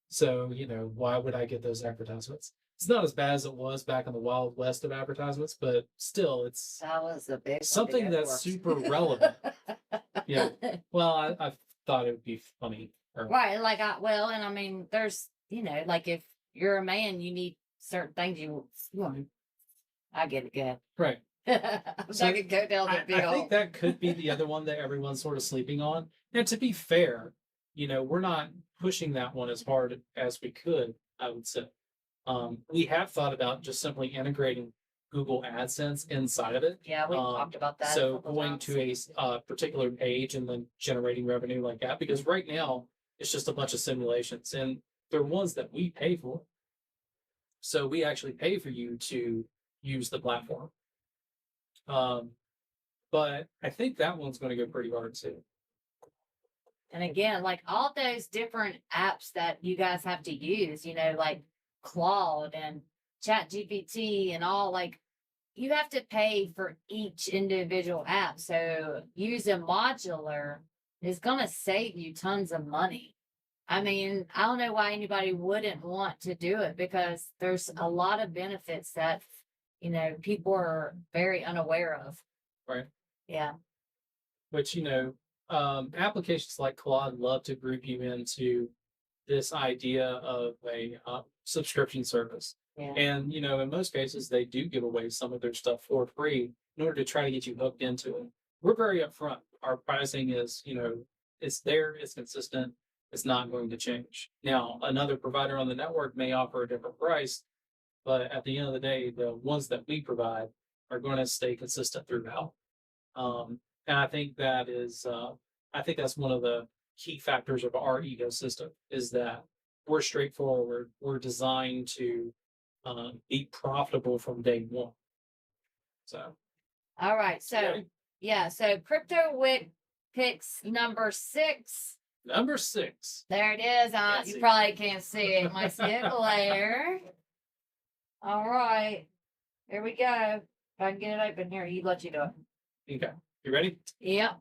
So, why would I get those advertisements? It's not as bad as it was back in the Wild West of advertisements, but still, it's
That was a big one to
something
go
that's
for.
super relevant. Yeah. Well, I thought it would be funny.
Right. Like, and I mean, there's, like if you're a man, you need certain things you want. I get it good.
Right.
So I could go down the big
I think that could be the other one that everyone's sort of sleeping on. And to be fair, we're not pushing that one as hard as we could, I would say. We have thought about just simply integrating Google AdSense inside of it.
Yeah, we talked about that.
So going to a particular page and then generating revenue like that, because right now it's just a bunch of simulations and they're ones that we pay for. So we actually pay for you to use the platform. But I think that one's going to go pretty hard too.
And again, like all those different apps that you guys have to use, like Claude and ChatGPT and all, like you have to pay for each individual app. So using Modulr is going to save you tons of money. I mean, I don't know why anybody wouldn't want to do it, because there's a lot of benefits that, people are very unaware of.
Right.
Yeah.
Which, applications like Claude love to group you into this idea of a subscription service.
Yeah.
And, in most cases, they do give away some of their stuff for free in order to try to get you hooked into it. We're very upfront. Our pricing is, it's there, it's consistent, it's not going to change. Now, another provider on the network may offer a different price, but at the end of the day, the ones that we provide are going to stay consistent throughout. And I think that's one of the key factors of our ecosystem, is that we're straightforward. We're designed to be profitable from day one. So.
All right. So, yeah. So CryptoWick picks number 6.
Number 6.
There it is. You probably can't see it. My skip layer. All right. Here we go. If I can get it open here, let you do it.
Okay. You ready?
Yep.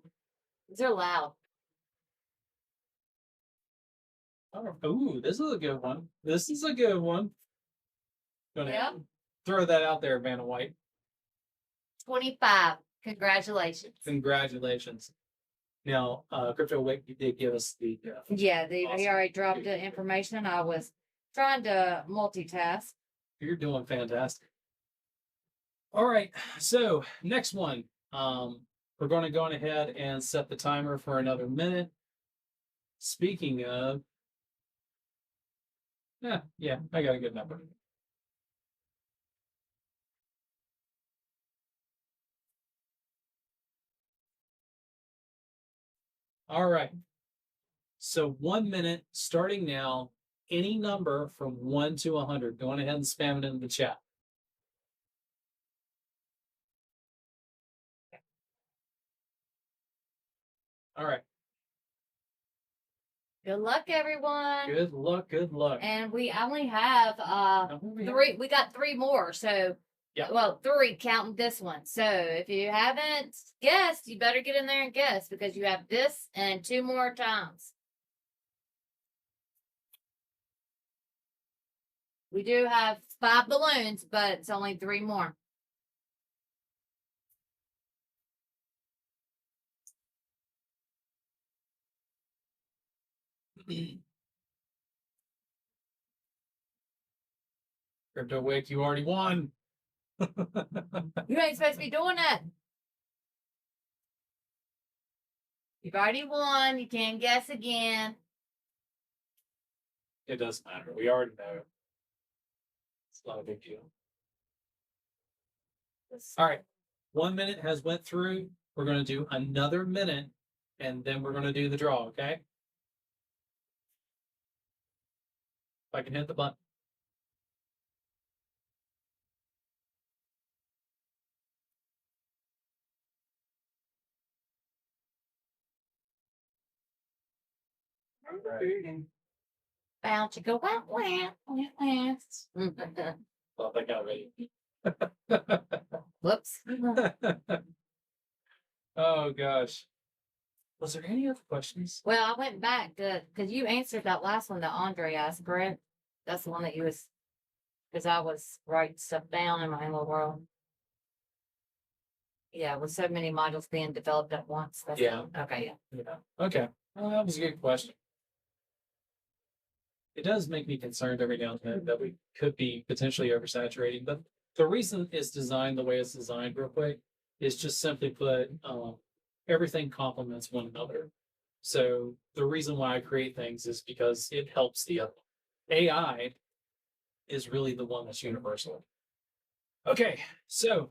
These are loud.
Oh, this is a good one. This is a good one.
Yep.
Throw that out there, Vanna White.
25. Congratulations.
Congratulations. Now, CryptoWick did give us the.
Yeah, he already dropped the information. I was trying to multitask.
You're doing fantastic. All right. So next one. We're going to go on ahead and set the timer for another minute. Speaking of, yeah, I got a good number. All right. So 1 minute starting now. Any number from 1 to 100. Go on ahead and spam it in the chat. All right.
Good luck, everyone.
Good luck. Good luck.
And we only have 3. We got 3 more. So,
yeah.
Well, 3 counting this one. So if you haven't guessed, you better get in there and guess, because you have this and 2 more times. We do have 5 balloons, but it's only 3 more.
CryptoWick, you already won.
You ain't supposed to be doing that. You've already won. You can't guess again.
It doesn't matter. We already know. It's not a big deal. All right. 1 minute has went through. We're going to do another minute, and then we're going to do the draw, okay? If I can hit the button. All right.
Bound to go wah, wah, wah, wah.
Well, I got ready.
Whoops.
Oh, gosh. Was there any other questions?
Well, I went back to because you answered that last one that Andre asked, correct? That's the one that you was because I was writing stuff down in my little world. Yeah, with so many modules being developed at once. That's
Yeah.
okay. Yeah.
Yeah. Okay. Well, that was a good question. It does make me concerned every now and then that we could be potentially oversaturating, but the reason it's designed the way it's designed, real quick, is just simply put, everything complements one another. So the reason why I create things is because it helps the other. AI is really the one that's universal. Okay, so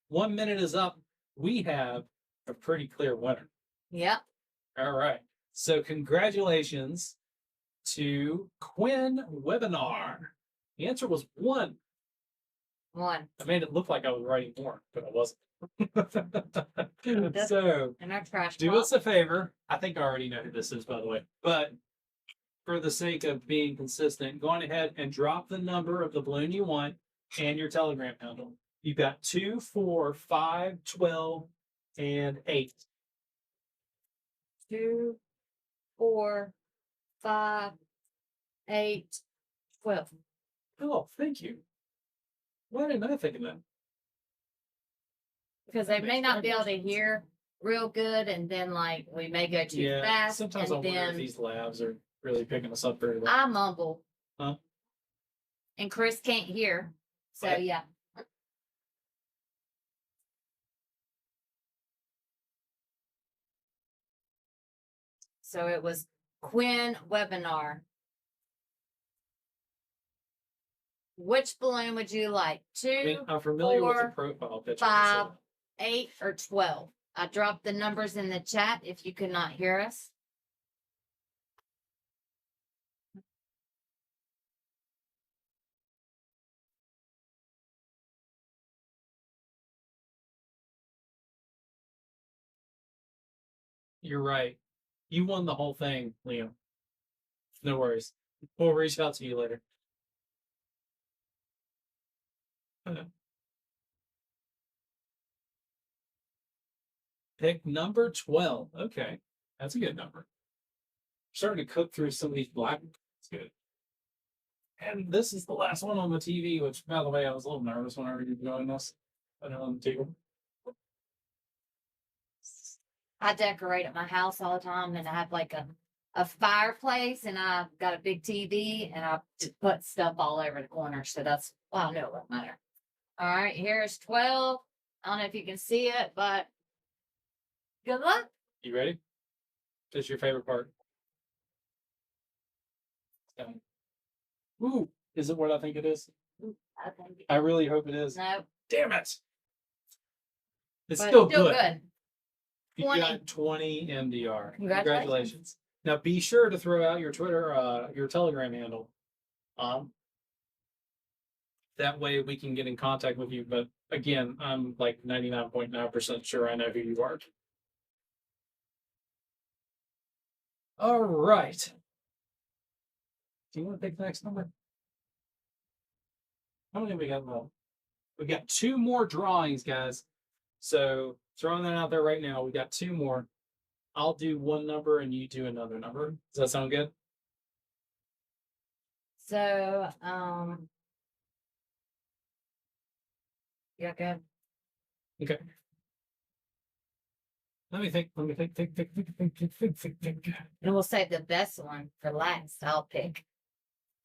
1 minute is up. We have a pretty clear winner.
Yep.
All right. So congratulations to Quinn Webinar. The answer was 1.
One.
I made it look like I was writing more, but I wasn't. So
And our trash.
do
box.
us a favor. I think I already know who this is, by the way. But for the sake of being consistent, go on ahead and drop the number of the balloon you want and your Telegram handle. You've got 2, 4, 5, 12, and 8.
2, 4, 5, 8, 12.
Oh, thank you. Why didn't I think of that?
Because they may not be able to hear real good, and then like we may go too
Yeah,
fast.
sometimes I
and
wonder if
then
these labs are really picking us up very well.
I mumble.
Huh?
And Chris can't hear. So
Right.
yeah. So it was Quinn Webinar. Which balloon would you like?
I mean,
2,
I'm familiar with the
4,
profile picture.
5, 8, or 12? I dropped the numbers in the chat if you could not hear us.
You're right. You won the whole thing, Liam. No worries. We'll reach out to you later. Pick number 12. Okay. That's a good number. Starting to cook through some of these black. That's good. And this is the last one on the TV, which, by the way, I was a little nervous when I was doing this. I know on the table.
I decorate at my house all the time, and I have like a fireplace, and I've got a big TV, and I put stuff all over the corner. So that's, well, no, it won't matter. All right, here's 12. I don't know if you can see it, but good luck.
You ready? This is your favorite part. Okay. Ooh, is it what I think it is?
I think.
I really hope it is.
No,
Damn it. It's
but
still good. You
20.
got 20 MDR.
Congratulations.
Now be sure to throw out your Twitter, your Telegram handle. That way we can get in contact with you. But again, I'm like 99.9% sure I know who you are. All right. Do you want to pick the next number? How many we got left? We got 2 more drawings, guys. So throwing that out there right now, we got 2 more. I'll do one number and you do another number. Does that sound good?
So, yeah, good.
Okay. Let me think. Think.
And we'll save the best one for last. I'll pick.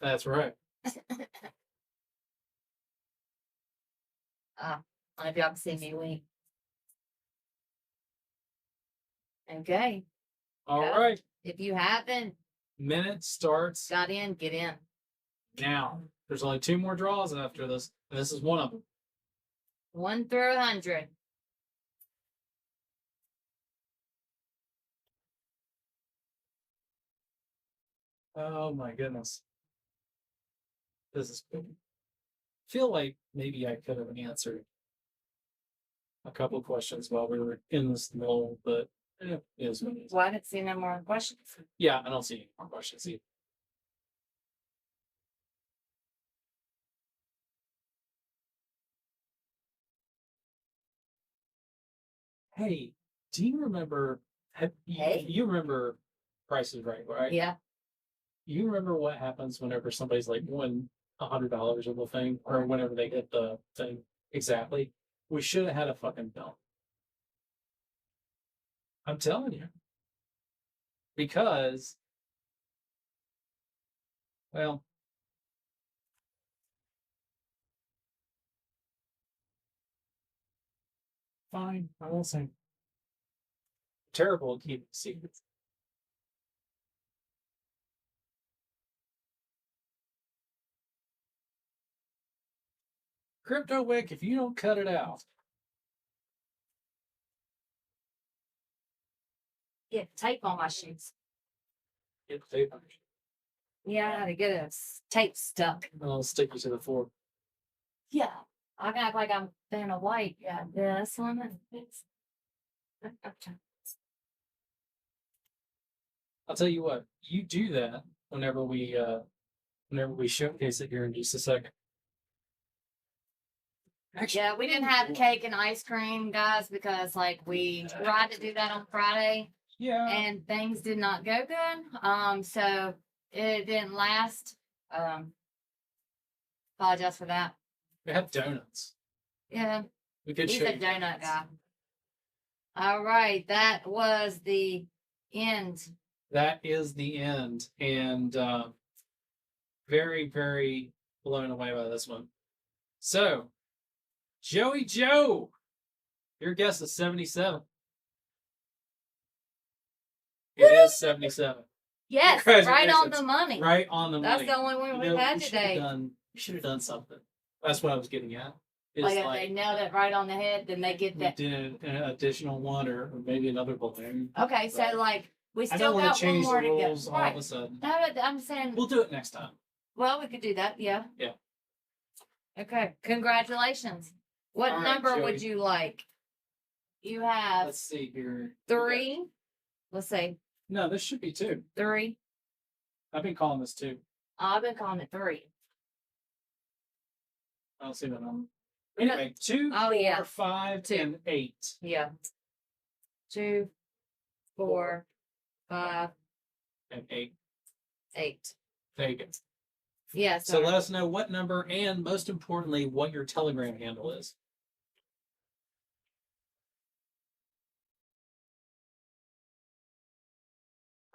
That's right.
I don't know if y'all can see me wink. Okay.
All
Yeah.
right.
If you haven't
Minute starts
got in, get in.
now. There's only 2 more draws after this, and this is one of them.
1 through 100.
Oh my goodness. This is cool. Feel like maybe I could have answered a couple of questions while we were in this middle, but it is what it is.
Well, I didn't see no more questions.
Yeah, I don't see any more questions either. Hey, do you remember?
Hey.
You remember Price is Right, right?
Yeah.
You remember what happens whenever somebody's like won $100 of the thing, or whenever they hit the thing exactly? We should have had a fucking belt. I'm telling you, because well, fine, I won't say. Terrible at keeping secrets. Crypto Wick, if you don't cut it out.
Get tape on my shoes.
Get the tape on your
Yeah, I had to get a tape stuck.
I'll stick you to the floor.
Yeah. I act like I'm Vanna White. Yeah, this one.
I'll tell you what, you do that whenever we showcase it here in just a second. Actually,
Yeah, we didn't have cake and ice cream, guys, because like we tried to do that on Friday
yeah,
and things did not go good. So it didn't last. Apologize for that.
we have donuts.
Yeah,
We could
he's
show
a
you
donut
donuts.
guy. All right, that was the end.
That is the end, and very, very blown away by this one. So, Joey Joe, your guess is 77. It is 77.
Yes, right on
Congratulations.
the money.
Right on the
That's
money.
the only one
You
we've
know,
had
we should have
today.
we should have done something. That's what I was getting at. It's
Like if they nailed it right on the head, then they get
we
that.
did an additional one or maybe another balloon.
Okay, so
But
like we
I don't
still
want
got
to
one
change the
more to go.
rules all of
Right.
a sudden.
No, I'm saying.
We'll do it next time.
Well, we could do that. Yeah.
Yeah.
Okay. Congratulations. What
All right,
number
Joey.
would you like? You have
Let's see here.
3. Let's say
No, this should be 2.
3.
I've been calling this 2.
I've been calling it 3.
I don't see that number. Anyway, 2,
Oh,
4,
yeah.
5,
2.
and 8.
Yeah. 2, 4, 5,
And 8.
8.
There you go.
Yeah.
So let us know what number and most importantly, what your Telegram handle is.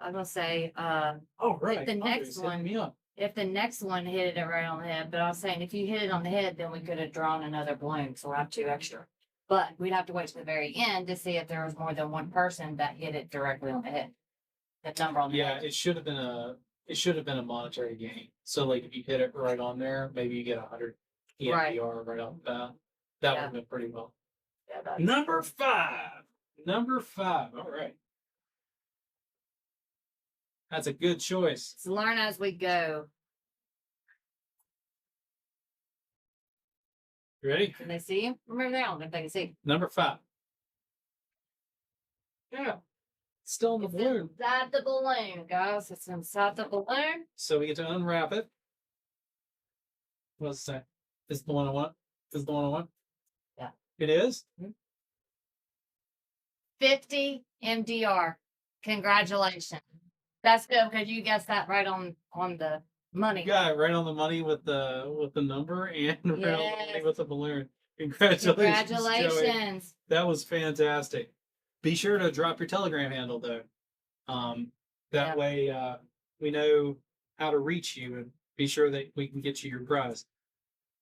I'm gonna say,
Oh, right.
the
Andre
next
is hitting
one-
me up.
if the next one hit it right on the head, but I was saying if you hit it on the head, then we could have drawn another balloon, so we'll have 2 extra. But we'd have to wait to the very end to see if there was more than one person that hit it directly on the head. The number on the
Yeah,
head.
it should have been a monetary gain. So like if you hit it right on there, maybe you get 100 EMDR right off the bat. That would
Yeah.
have been pretty well.
Yeah, that's-
Number 5. Number 5. All right. That's a good choice.
Let's learn as we go.
You ready?
Can they see you? Remember they don't know if they can see.
Number 5. Yeah. Still in the
It's
balloon.
inside the balloon, guys. It's inside the balloon.
So we get to unwrap it. What does it say? Is it the one I want? Is it the one I want?
Yeah.
It is?
50 MDR. Congratulations. That's good because you guessed that right on the money.
You got it right on the money with the number and right on the money
Yes.
with the balloon. Congratulations. Joey.
Congratulations.
That was fantastic. Be sure to drop your Telegram handle though. That
Yeah.
way we know how to reach you and be sure that we can get you your prize.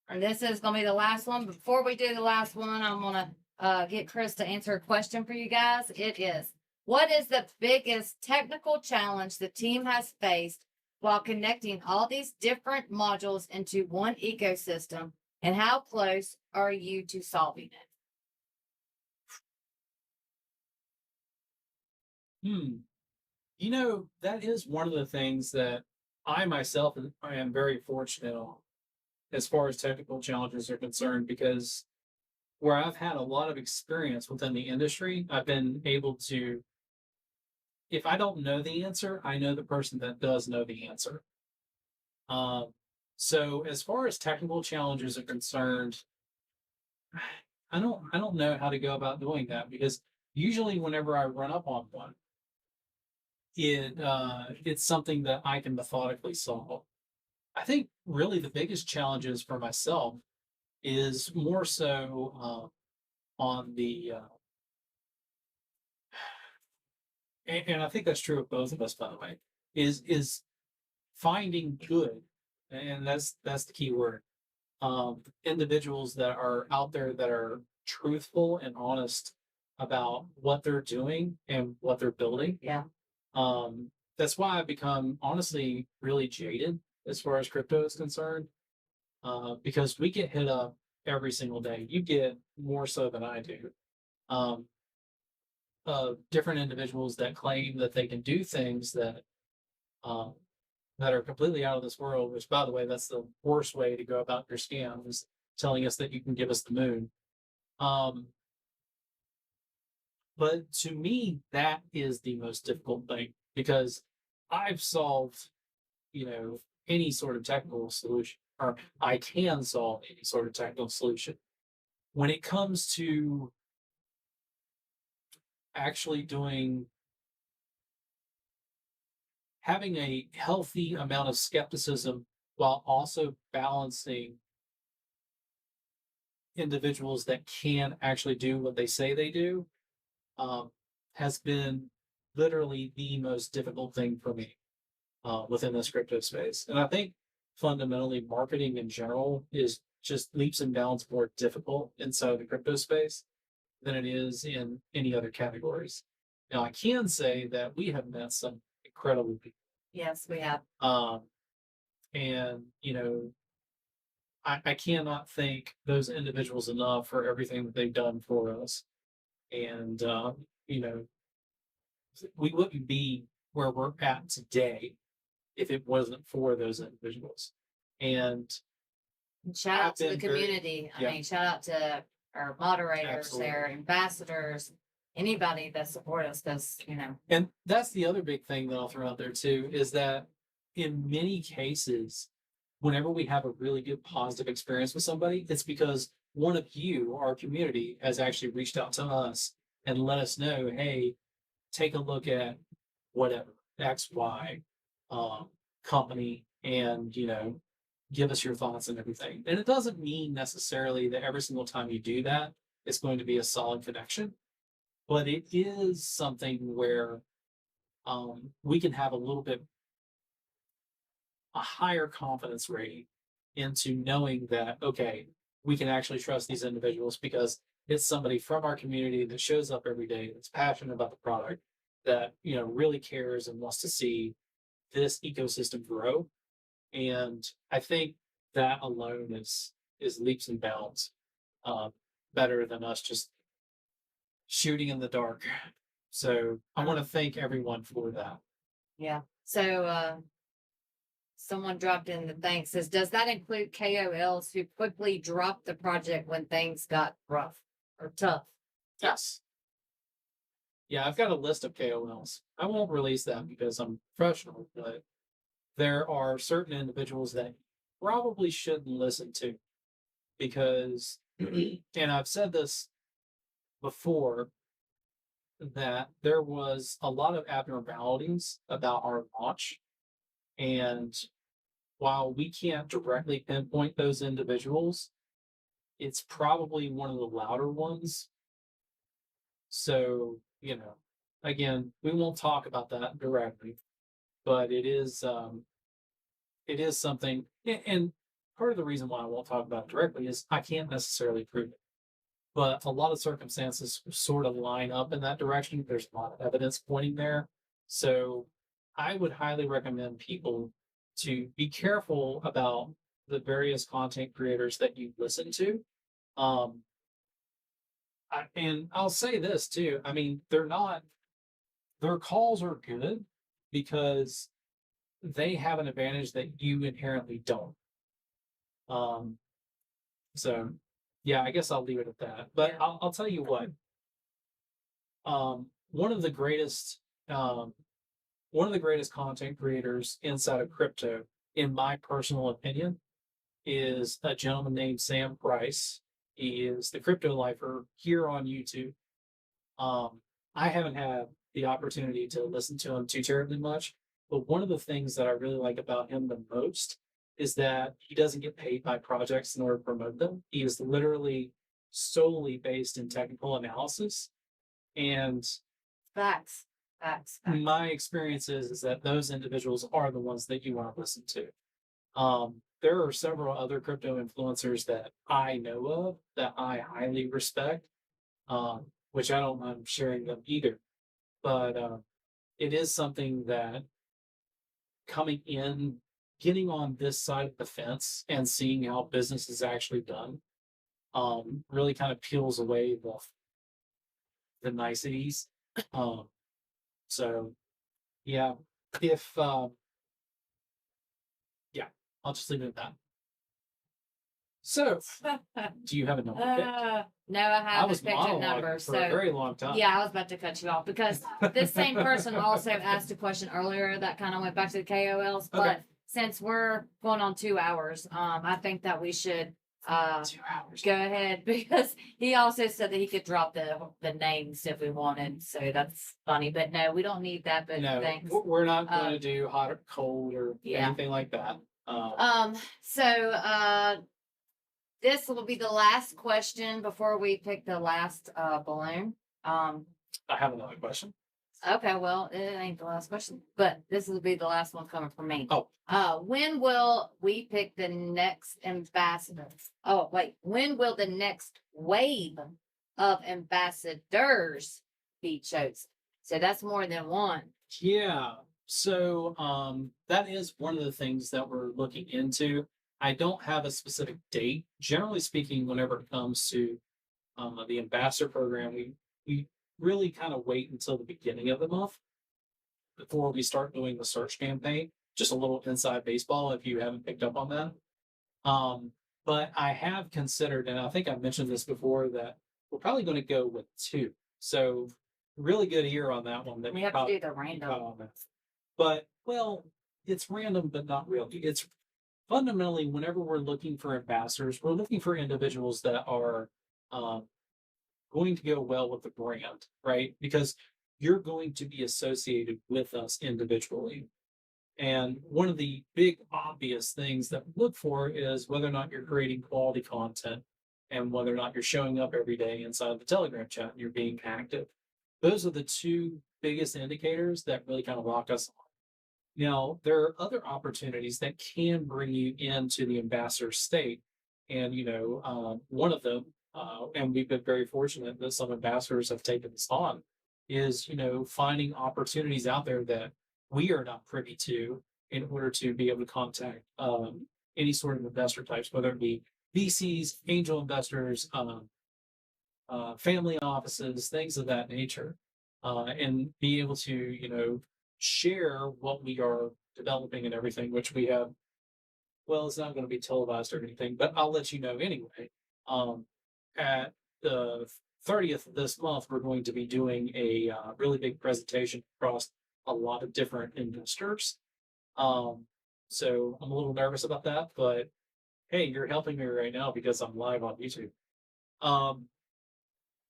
And this is going to be the last one. Before we do the last one, I'm going to get Chris to answer a question for you guys. It is, what is the biggest technical challenge the team has faced while connecting all these different modules into one ecosystem And how close are you to solving it?
Hmm. You know, that is one of the things that I myself I am very fortunate on as far as technical challenges are concerned, because where I've had a lot of experience within the industry, I've been able to, if I don't know the answer, I know the person that does know the answer. Um, so as far as technical challenges are concerned, I don't know how to go about doing that, because usually whenever I run up on one, it's something that I can methodically solve. I think really the biggest challenges for myself is more so on the and I think that's true of both of us, by the way, is finding good, and that's the key word. Individuals that are out there that are truthful and honest about what they're doing and what they're building.
Yeah.
That's why I've become honestly really jaded as far as crypto is concerned, because we get hit up every single day. You get more so than I do. Um, Different individuals that claim that they can do things um, that are completely out of this world. Which, by the way, that's the worst way to go about your scam, is telling us that you can give us the moon. Um, but to me, that is the most difficult thing, because I've solved, any sort of technical solution, or I can solve any sort of technical solution. When it comes to actually having a healthy amount of skepticism while also balancing individuals that can actually do what they say they do, um, has been literally the most difficult thing for me within this crypto space. And I think fundamentally marketing in general is just leaps and bounds more difficult inside the crypto space than it is in any other categories. Now, I can say that we have met some incredible people.
Yes, we have.
And, I cannot thank those individuals enough for everything that they've done for us. And, you know, we wouldn't be where we're at today if it wasn't for those individuals. And
And shout out to the community.
Yeah.
I mean, shout out to our moderators,
Absolutely.
their ambassadors, anybody that support us, because
And that's the other big thing that I'll throw out there too, is that in many cases, whenever we have a really good positive experience with somebody, it's because one of you, our community, has actually reached out to us and let us know, hey, take a look at whatever, XY company, and give us your thoughts and everything. And it doesn't mean necessarily that every single time you do that, it's going to be a solid connection, but it is something where we can have a little bit a higher confidence rating into knowing that, okay, we can actually trust these individuals because it's somebody from our community that shows up every day, that's passionate about the product, that really cares and wants to see this ecosystem grow. And I think that alone is leaps and bounds uh, better than us just shooting in the dark. So I want to thank everyone for that.
yeah. So someone dropped in the thanks, says, does that include KOLs who quickly dropped the project when things got rough or tough?
Yes. Yeah, I've got a list of KOLs. I won't release that because I'm professional, but there are certain individuals that probably shouldn't listen to, because, and I've said this before, that there was a lot of abnormalities about our launch. And while we can't directly pinpoint those individuals, it's probably one of the louder ones. So, again, we won't talk about that directly, but it is something, and part of the reason why I won't talk about it directly is I can't necessarily prove it. But a lot of circumstances sort of line up in that direction. There's a lot of evidence pointing there. So I would highly recommend people to be careful about the various content creators that you listen to. Um, and I'll say this too. I mean, their calls are good because they have an advantage that you inherently don't. Um, so yeah, I guess I'll leave it at that. But
Yeah.
I'll tell you what. One of the greatest um, one of the greatest content creators inside of crypto, in my personal opinion, is a gentleman named Sam Price. He is the crypto lifer here on YouTube. Um, I haven't had the opportunity to listen to him too terribly much, but one of the things that I really like about him the most is that he doesn't get paid by projects in order to promote them. He is literally solely based in technical analysis. And
Facts. Facts.
my experience is that those individuals are the ones that you want to listen to. There are several other crypto influencers that I know of that I highly respect, which I don't mind sharing them either. But it is something that coming in, getting on this side of the fence and seeing how business is actually done, really kind of peels away the niceties. Um, so yeah, if yeah, I'll just leave it at that. So, do you have a number picked?
No, I
I
haven't
was
picked a
monologuing
number.
for a very long time.
Yeah, I was about to cut you off because this same person also asked a question earlier that kind of went back to the KOLs. But
Okay.
since we're going on 2 hours, I think that we should
2 hours.
go ahead because he also said that he could drop the names if we wanted. So that's funny. But no, we don't need that. But
No,
thanks.
we're not going to do hot or cold or anything like that.
This will be the last question before we pick the last balloon.
I have another question.
Okay, well, it ain't the last question, but this will be the last one coming from me.
Oh.
When will we pick the next ambassador? Oh, wait, when will the next wave of ambassadors be chosen? So that's more than one.
Yeah. So that is one of the things that we're looking into. I don't have a specific date. Generally speaking, whenever it comes to the ambassador program, we really kind of wait until the beginning of the month before we start doing the search campaign. Just a little inside baseball if you haven't picked up on that. But I have considered, and I think I mentioned this before, that we're probably going to go with 2. So really good ear on that one. That
We have to do the random.
But well, it's random, but not really. It's fundamentally, whenever we're looking for ambassadors, we're looking for individuals that are going to go well with the brand, right? Because you're going to be associated with us individually. And one of the big obvious things that we look for is whether or not you're creating quality content and whether or not you're showing up every day inside the Telegram chat and you're being active. Those are the 2 biggest indicators that really kind of lock us on. Now, there are other opportunities that can bring you into the ambassador state. And, one of them, and we've been very fortunate that some ambassadors have taken this on, is, finding opportunities out there that we are not privy to in order to be able to contact any sort of investor types, whether it be VCs, angel investors, family offices, things of that nature, and be able to, share what we are developing and everything, which we have. Well, it's not going to be televised or anything, but I'll let you know anyway. At the 30th of this month, we're going to be doing a really big presentation across a lot of different investors. So I'm a little nervous about that, but hey, you're helping me right now because I'm live on YouTube.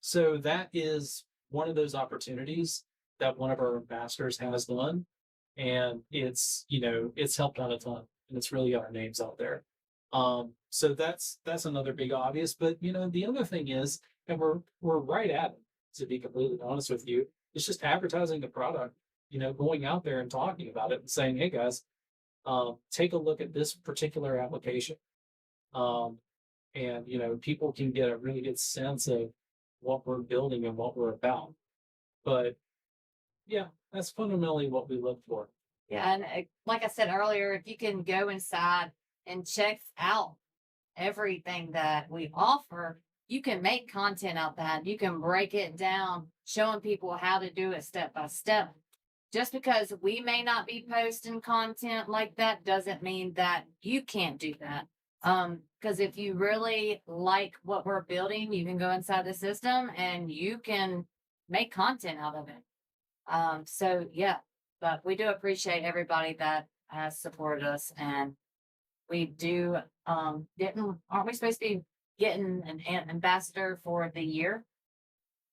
So that is one of those opportunities that one of our ambassadors has done. And it's helped out a ton and it's really got our names out there. So that's another big obvious. But the other thing is, and we're right at it, to be completely honest with you, it's just advertising the product, going out there and talking about it and saying, hey guys, take a look at this particular application. And people can get a really good sense of what we're building and what we're about. But yeah, that's fundamentally what we look for.
Yeah, and like I said earlier, if you can go inside and checks out everything that we offer, you can make content out that. You can break it down, showing people how to do it step by step. Just because we may not be posting content like that doesn't mean that you can't do that. Because if you really like what we're building, you can go inside the system and you can make content out of it. So yeah, but we do appreciate everybody that has supported us, and we do aren't we supposed to be getting an ambassador for the year?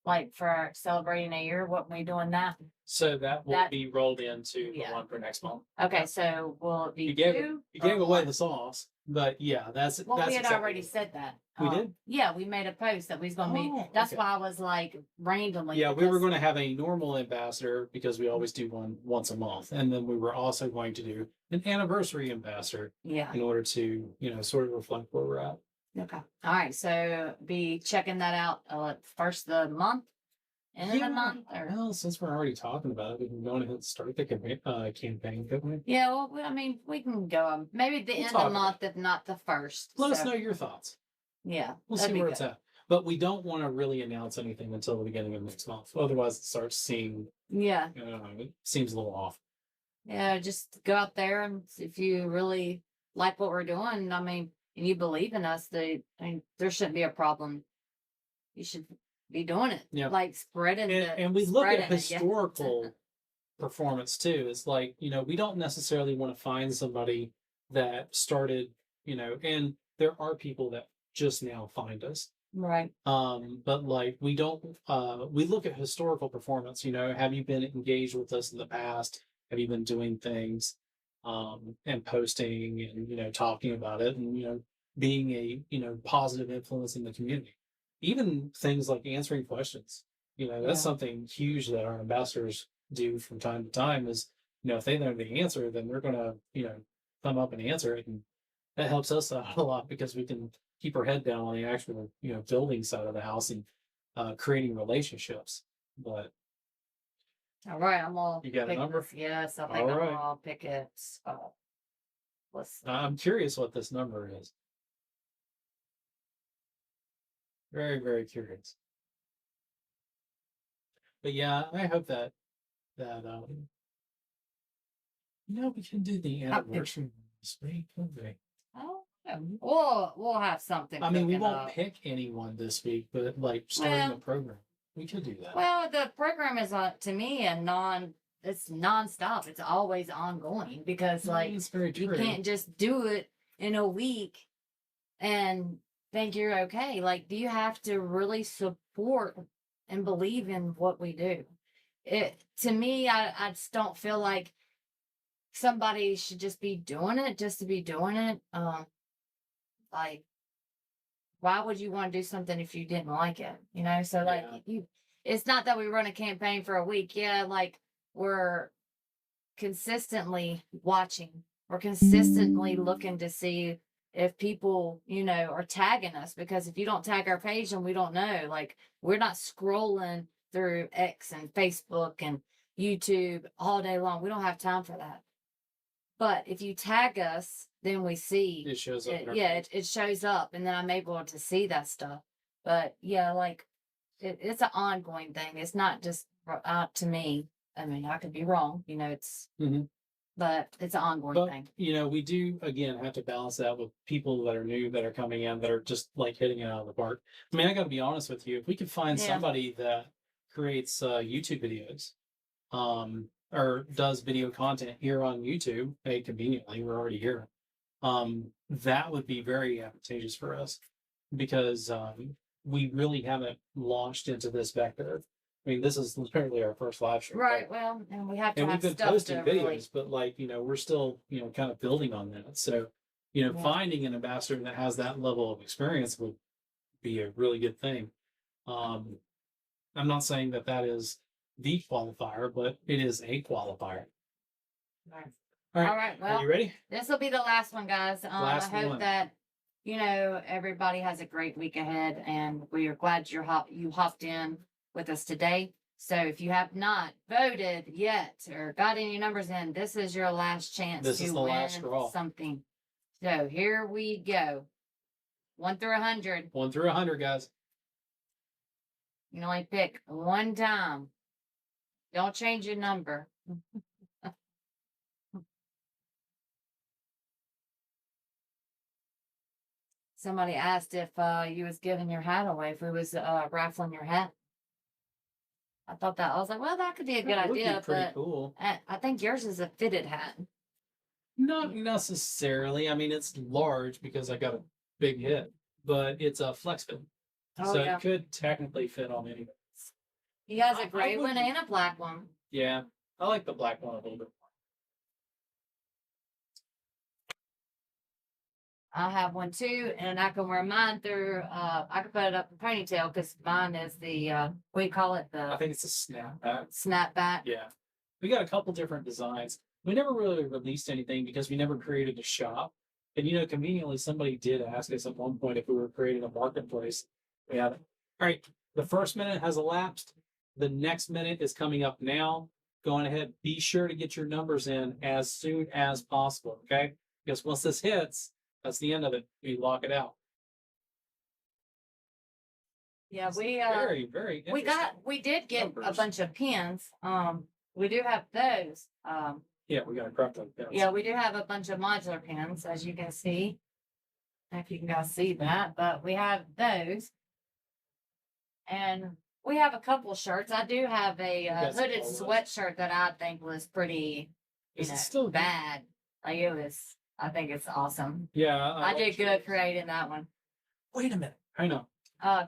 Like for celebrating a year, what we doing that?
So that will
That-
be rolled into the
Yeah.
one for next month.
Okay, so will it be
You gave
two?
you
or
gave away
one?
the sauce, but yeah, that's
Well,
that's
we had
exactly
already
what-
said that.
We did?
Yeah, we made a post that we was gonna meet.
Oh,
That's
okay.
why I was like randomly.
Yeah, we were
because-
going to have a normal ambassador because we always do one once a month, and then we were also going to do an anniversary ambassador
Yeah.
in order to sort of reflect where we're at.
Okay. All right. So be checking that out first of the month, end of the month, or
Well, since we're already talking about it, we can go ahead and start the campaign, couldn't we?
yeah. Well, I mean, we can go maybe the
We'll
end
talk
of the
about
month, if not the first.
Let us
So,
know your thoughts.
Yeah,
We'll
that'd
see
be
where it's
good.
at. But we don't want to really announce anything until the beginning of next month. Otherwise, it starts seeing,
Yeah.
it seems a little off.
Yeah. Just go out there, and if you really like what we're doing, I mean, and you believe in us, there shouldn't be a problem. You should be doing it.
Yeah.
Like spreading
And we look at
spreading it, yeah.
historical performance too. It's like, we don't necessarily want to find somebody that started, and there are people that just now find us.
Right.
But like we don't we look at historical performance, have you been engaged with us in the past? Have you been doing things and posting and talking about it and being a positive influence in the community. Even things like answering questions. That's
Yeah.
something huge that our ambassadors do from time to time is, if they know the answer, then they're gonna, come up and answer it. And that helps us out a lot because we can keep our head down on the actual, building side of the house and creating relationships. But
All right, I'm all.
You got a number?
Yes, I think
All
I'm
right.
all pick it. Let's.
I'm curious what this number is. Very, very curious. But yeah, I hope that we can do the anniversary this week, won't we?
Oh, yeah, we'll have something.
I mean, we
cooking
won't
up.
pick anyone this week, but like starting
Well-
the program, we could do that.
Well, the program is to me it's nonstop. It's always ongoing because like
It's very
you
true.
can't just do it in a week and think you're okay. Like, do you have to really support and believe in what we do? To me, I just don't feel like somebody should just be doing it just to be doing it. Like, why would you want to do something if you didn't like it? So like
Yeah.
it's not that we run a campaign for a week. Yeah, like we're consistently watching. We're consistently looking to see if people, are tagging us, because if you don't tag our page, then we don't know. Like, we're not scrolling through X and Facebook and YouTube all day long. We don't have time for that. But if you tag us, then we see.
It shows up. in our
Yeah,
page.
it shows up, and then I'm able to see that stuff. But yeah, like it's an ongoing thing. It's not just to me. I mean, I could be wrong. It's,
Mhm.
but it's an ongoing
But
thing.
we do again have to balance that with people that are new that are coming in that are just like hitting it out of the park. I mean, I got to be honest with you. If we could find
Yeah.
somebody that creates YouTube videos, or does video content here on YouTube, hey, conveniently, we're already here. That would be very advantageous for us because we really haven't launched into this vector. I mean, this is literally our first live stream.
Right. Well, and we have to
And we've
have
been
stuff
posting
to
videos,
really.
but like, we're still, kind of building on that. So,
Yeah.
finding an ambassador that has that level of experience would be a really good thing. I'm not saying that that is the qualifier, but it is a qualifier.
Right.
All right.
All right.
Are
Well,
you ready?
this will be the last one, guys.
Last
I hope
one.
that everybody has a great week ahead, and we are glad you hopped in with us today. So if you have not voted yet or got any numbers in, this is your last chance
This
to
is the
win
last straw.
something. So here we go. 1 through 100.
1 through 100, guys.
You can only pick one time. Don't change your number. Somebody asked if you was giving your hat away, if we was raffling your hat. I thought that, I was like, well, that could be a good
That would be
idea,
pretty
but
cool.
I think yours is a fitted hat.
Not necessarily. I mean, it's large because I got a big head, but it's a flex fit.
Oh,
So
yeah.
it could technically fit on anything.
He has
I
a gray one
wouldn't-
and a black one.
Yeah, I like the black one a little bit.
I have one too, and I can wear mine through, I can put it up in ponytail because mine is the, what do you call it?
I
The
think it's a snapback.
snapback.
Yeah. We got a couple different designs. We never really released anything because we never created a shop. And conveniently, somebody did ask us at one point if we were creating a marketplace. We haven't. All right. The first minute has elapsed. The next minute is coming up now. Going ahead, be sure to get your numbers in as soon as possible. Okay. Because once this hits, that's the end of it. We lock it out.
Yeah,
It's
we,
very, very interesting.
we did get a
numbers.
bunch of pins. We do have those.
Yeah, we got a crop top.
Yeah, we do have a bunch of modular pins, as you can see. If you can guys see that, but we have those. And we have a couple shirts. I do have a
got some
hooded
polos.
sweatshirt that I think was pretty,
Is it still good?
bad. Like it was, I think it's awesome.
Yeah.
I
like
did good
shirts.
creating that one.
Wait a minute. I know.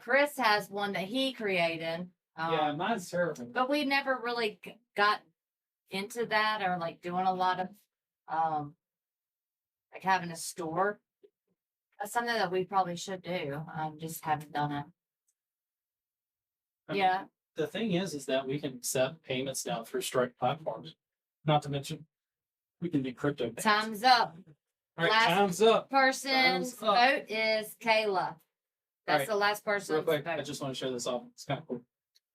Chris has one that he created.
Yeah, mine's terrible.
But we never really got into that or like doing a lot of like having a store. That's something that we probably should do. Just haven't done it.
I mean,
Yeah.
The thing is that we can accept payments now through Stripe platforms. Not to mention, we can do crypto payments.
Time's up.
All right,
last
time's up.
Person's
Time's up.
vote is Kayla. That's
right.
the last person's
Real quick, I
vote.
just want to show this off. It's kind of cool.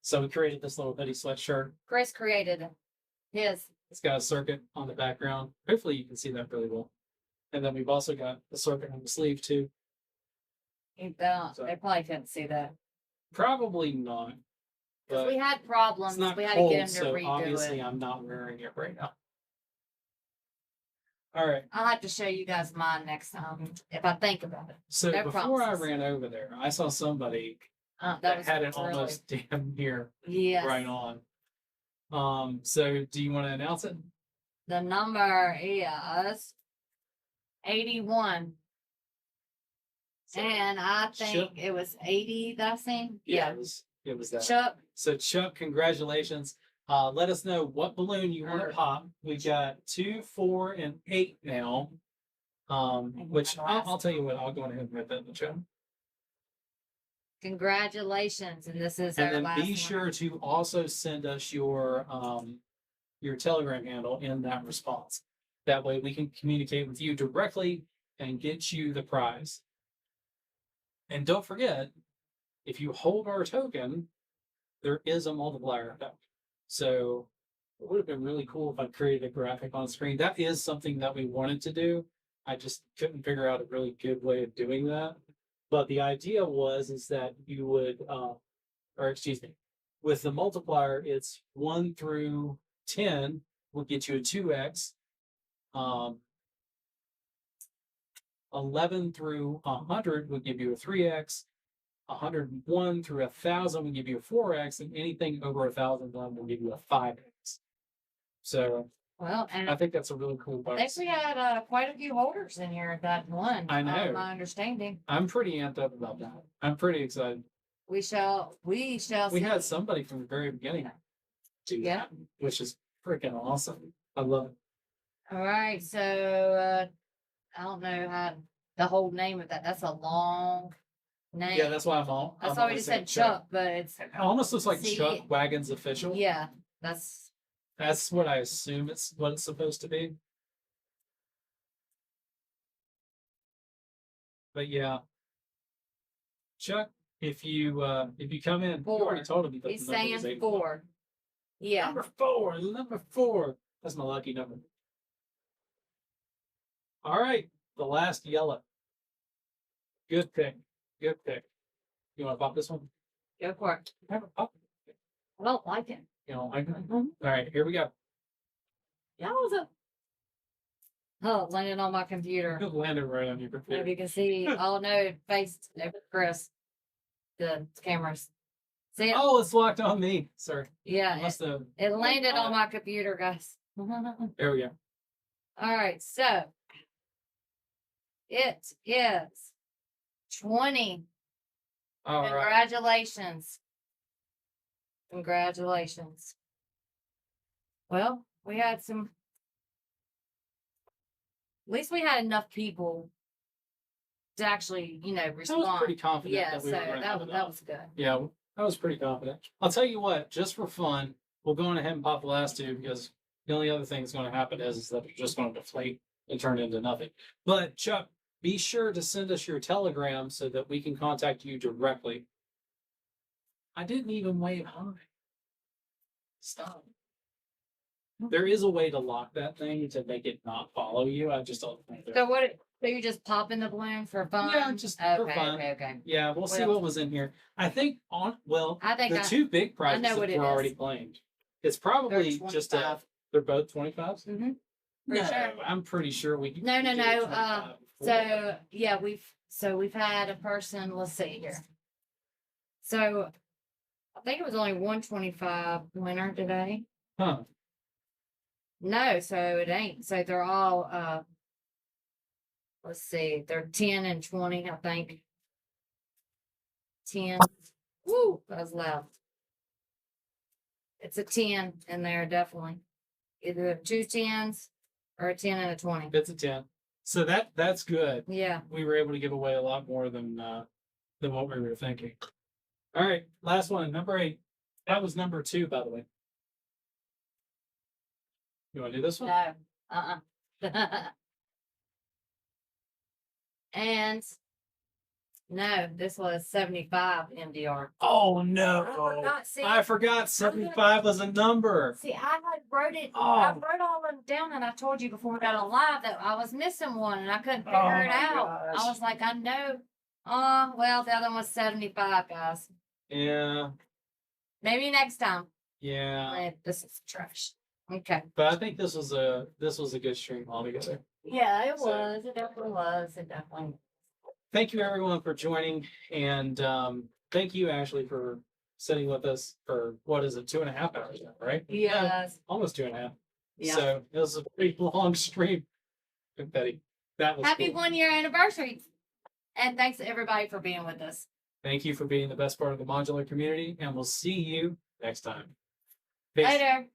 So we created this little hoodie sweatshirt.
Chris created his.
It's got a circuit on the background. Hopefully you can see that really well. And then we've also got the circuit on the sleeve too.
You don't.
So-
They probably couldn't see that.
Probably not.
Because
But
we had problems.
it's not
We had
cold,
to get him to
so
redo
obviously
it.
I'm not wearing it right now. All right.
I'll have to show you guys mine next time if I think about it.
So
No
before I
promises.
ran over there, I saw somebody
That
that
was
had it
really,
almost damn near
yes.
right on. So do you want to announce it?
The number is 81. And I think
Chuck.
it was 80 that I seen.
It was that.
Chuck,
So Chuck, congratulations. Let us know what balloon you want to pop. We got 2, 4, and 8 now. Which I'll tell you what, I'll go ahead and write that in the chat.
congratulations. And this is
And
our
then
last
be
one.
sure to also send us your Telegram handle in that response. That way we can communicate with you directly and get you the prize. And don't forget, if you hold our token, there is a multiplier effect. So it would have been really cool if I created a graphic on screen. That is something that we wanted to do. I just couldn't figure out a really good way of doing that. But the idea is that you would, or excuse me, with the multiplier, it's 1 through 10 will get you a 2x. 11 through 100 would give you a 3x. 101 through 1,000 will give you a 4x, and anything over 1,001 will give you a 5x. So
Well, and
I think that's a really cool
I think
bonus.
we had quite a few holders in here that won.
I know.
My understanding.
I'm pretty amped up about that. I'm pretty excited.
We shall
We
see.
had somebody from the very beginning do
Yeah.
that, which is freaking awesome. I love it.
All right. So I don't know how the whole name of that. That's a long name.
Yeah, that's why I'm all.
That's
I'm
why we
always
just
saying
said Chuck, but it's
It almost looks like
See?
Chuck Wagons Official.
yeah. That's
That's what I assume it's what it's supposed to be. But yeah, Chuck, if you come in, you already
Four.
told him that
he's
the number was
saying
8.
4. Yeah.
Number 4. That's my lucky number. All right. the last yellow. Good pick. Good pick. You want to pop this one?
Go for it.
Have it pop.
I don't like it.
You know, all right, here we go.
Yowza. Oh, it landed on my computer.
It landed right on your
If
computer.
you can see, oh no, it faced Chris. The cameras. See it?
Oh, it's locked on me. Sorry.
Yeah,
Must have.
it landed on my computer, guys.
There we go.
All right, so it is 20.
All right.
Congratulations. Congratulations. Well, we had some, at least we had enough people to actually,
I was
respond.
pretty confident
Yeah,
that we
so
were going to have
that
enough.
was good.
Yeah, I was pretty confident. I'll tell you what, just for fun, we'll go on ahead and pop the last two because the only other thing that's going to happen is that they're just going to deflate and turn into nothing. But Chuck, be sure to send us your Telegram so that we can contact you directly. I didn't even wave hi. Stop. There is a way to lock that thing to make it not follow you. I just don't think there.
So you just pop in the balloon for fun?
Yeah, just
okay,
for fun.
Okay.
Yeah, we'll see
Well-
what was in here. I think
I think
the
I
two big prizes
know
that
what it
were already
is.
claimed. It's probably
They're
just
25.
they're both 25s?
Mm-hmm.
No,
sure.
I'm pretty sure we
No,
we
no,
did
no,
25 before.
So yeah, we've had a person. Let's see here. So I think it was only 125 winner today.
Huh.
No, so it ain't. So they're all let's see, they're 10 and 20, I think. 10. Woo, that was loud. It's a 10 in there, definitely. Either 2 10s or a 10 and a 20.
It's a 10. So that's good.
Yeah.
We were able to give away a lot more than what we were thinking. All right, last one, number 8. That was number 2, by the way. You want to do this one?
No. And no, this was 75 MDR.
Oh
I
no!
forgot, see,
I forgot 75 was a number.
See, I had wrote it.
Oh.
I wrote all of them down, and I told you before we got on live that I was missing one, and I couldn't figure
Oh
it
my
out.
gosh.
I was like, I know. Well, the other one was 75, guys.
Yeah,
Maybe next time.
yeah.
This is trash. Okay.
But I think this was a good stream altogether.
Yeah, it
So-
was. It definitely was. It definitely.
Thank you everyone for joining, and thank you Ashley for sitting with us for what is it, 2.5 hours now, right?
Yes.
Almost 2.5.
Yeah.
So it was a pretty long stream. Betty, that was
Happy
cool.
1-year anniversary, and thanks to everybody for being with us.
Thank you for being the best part of the modular community, and we'll see you next time. Peace.
Later.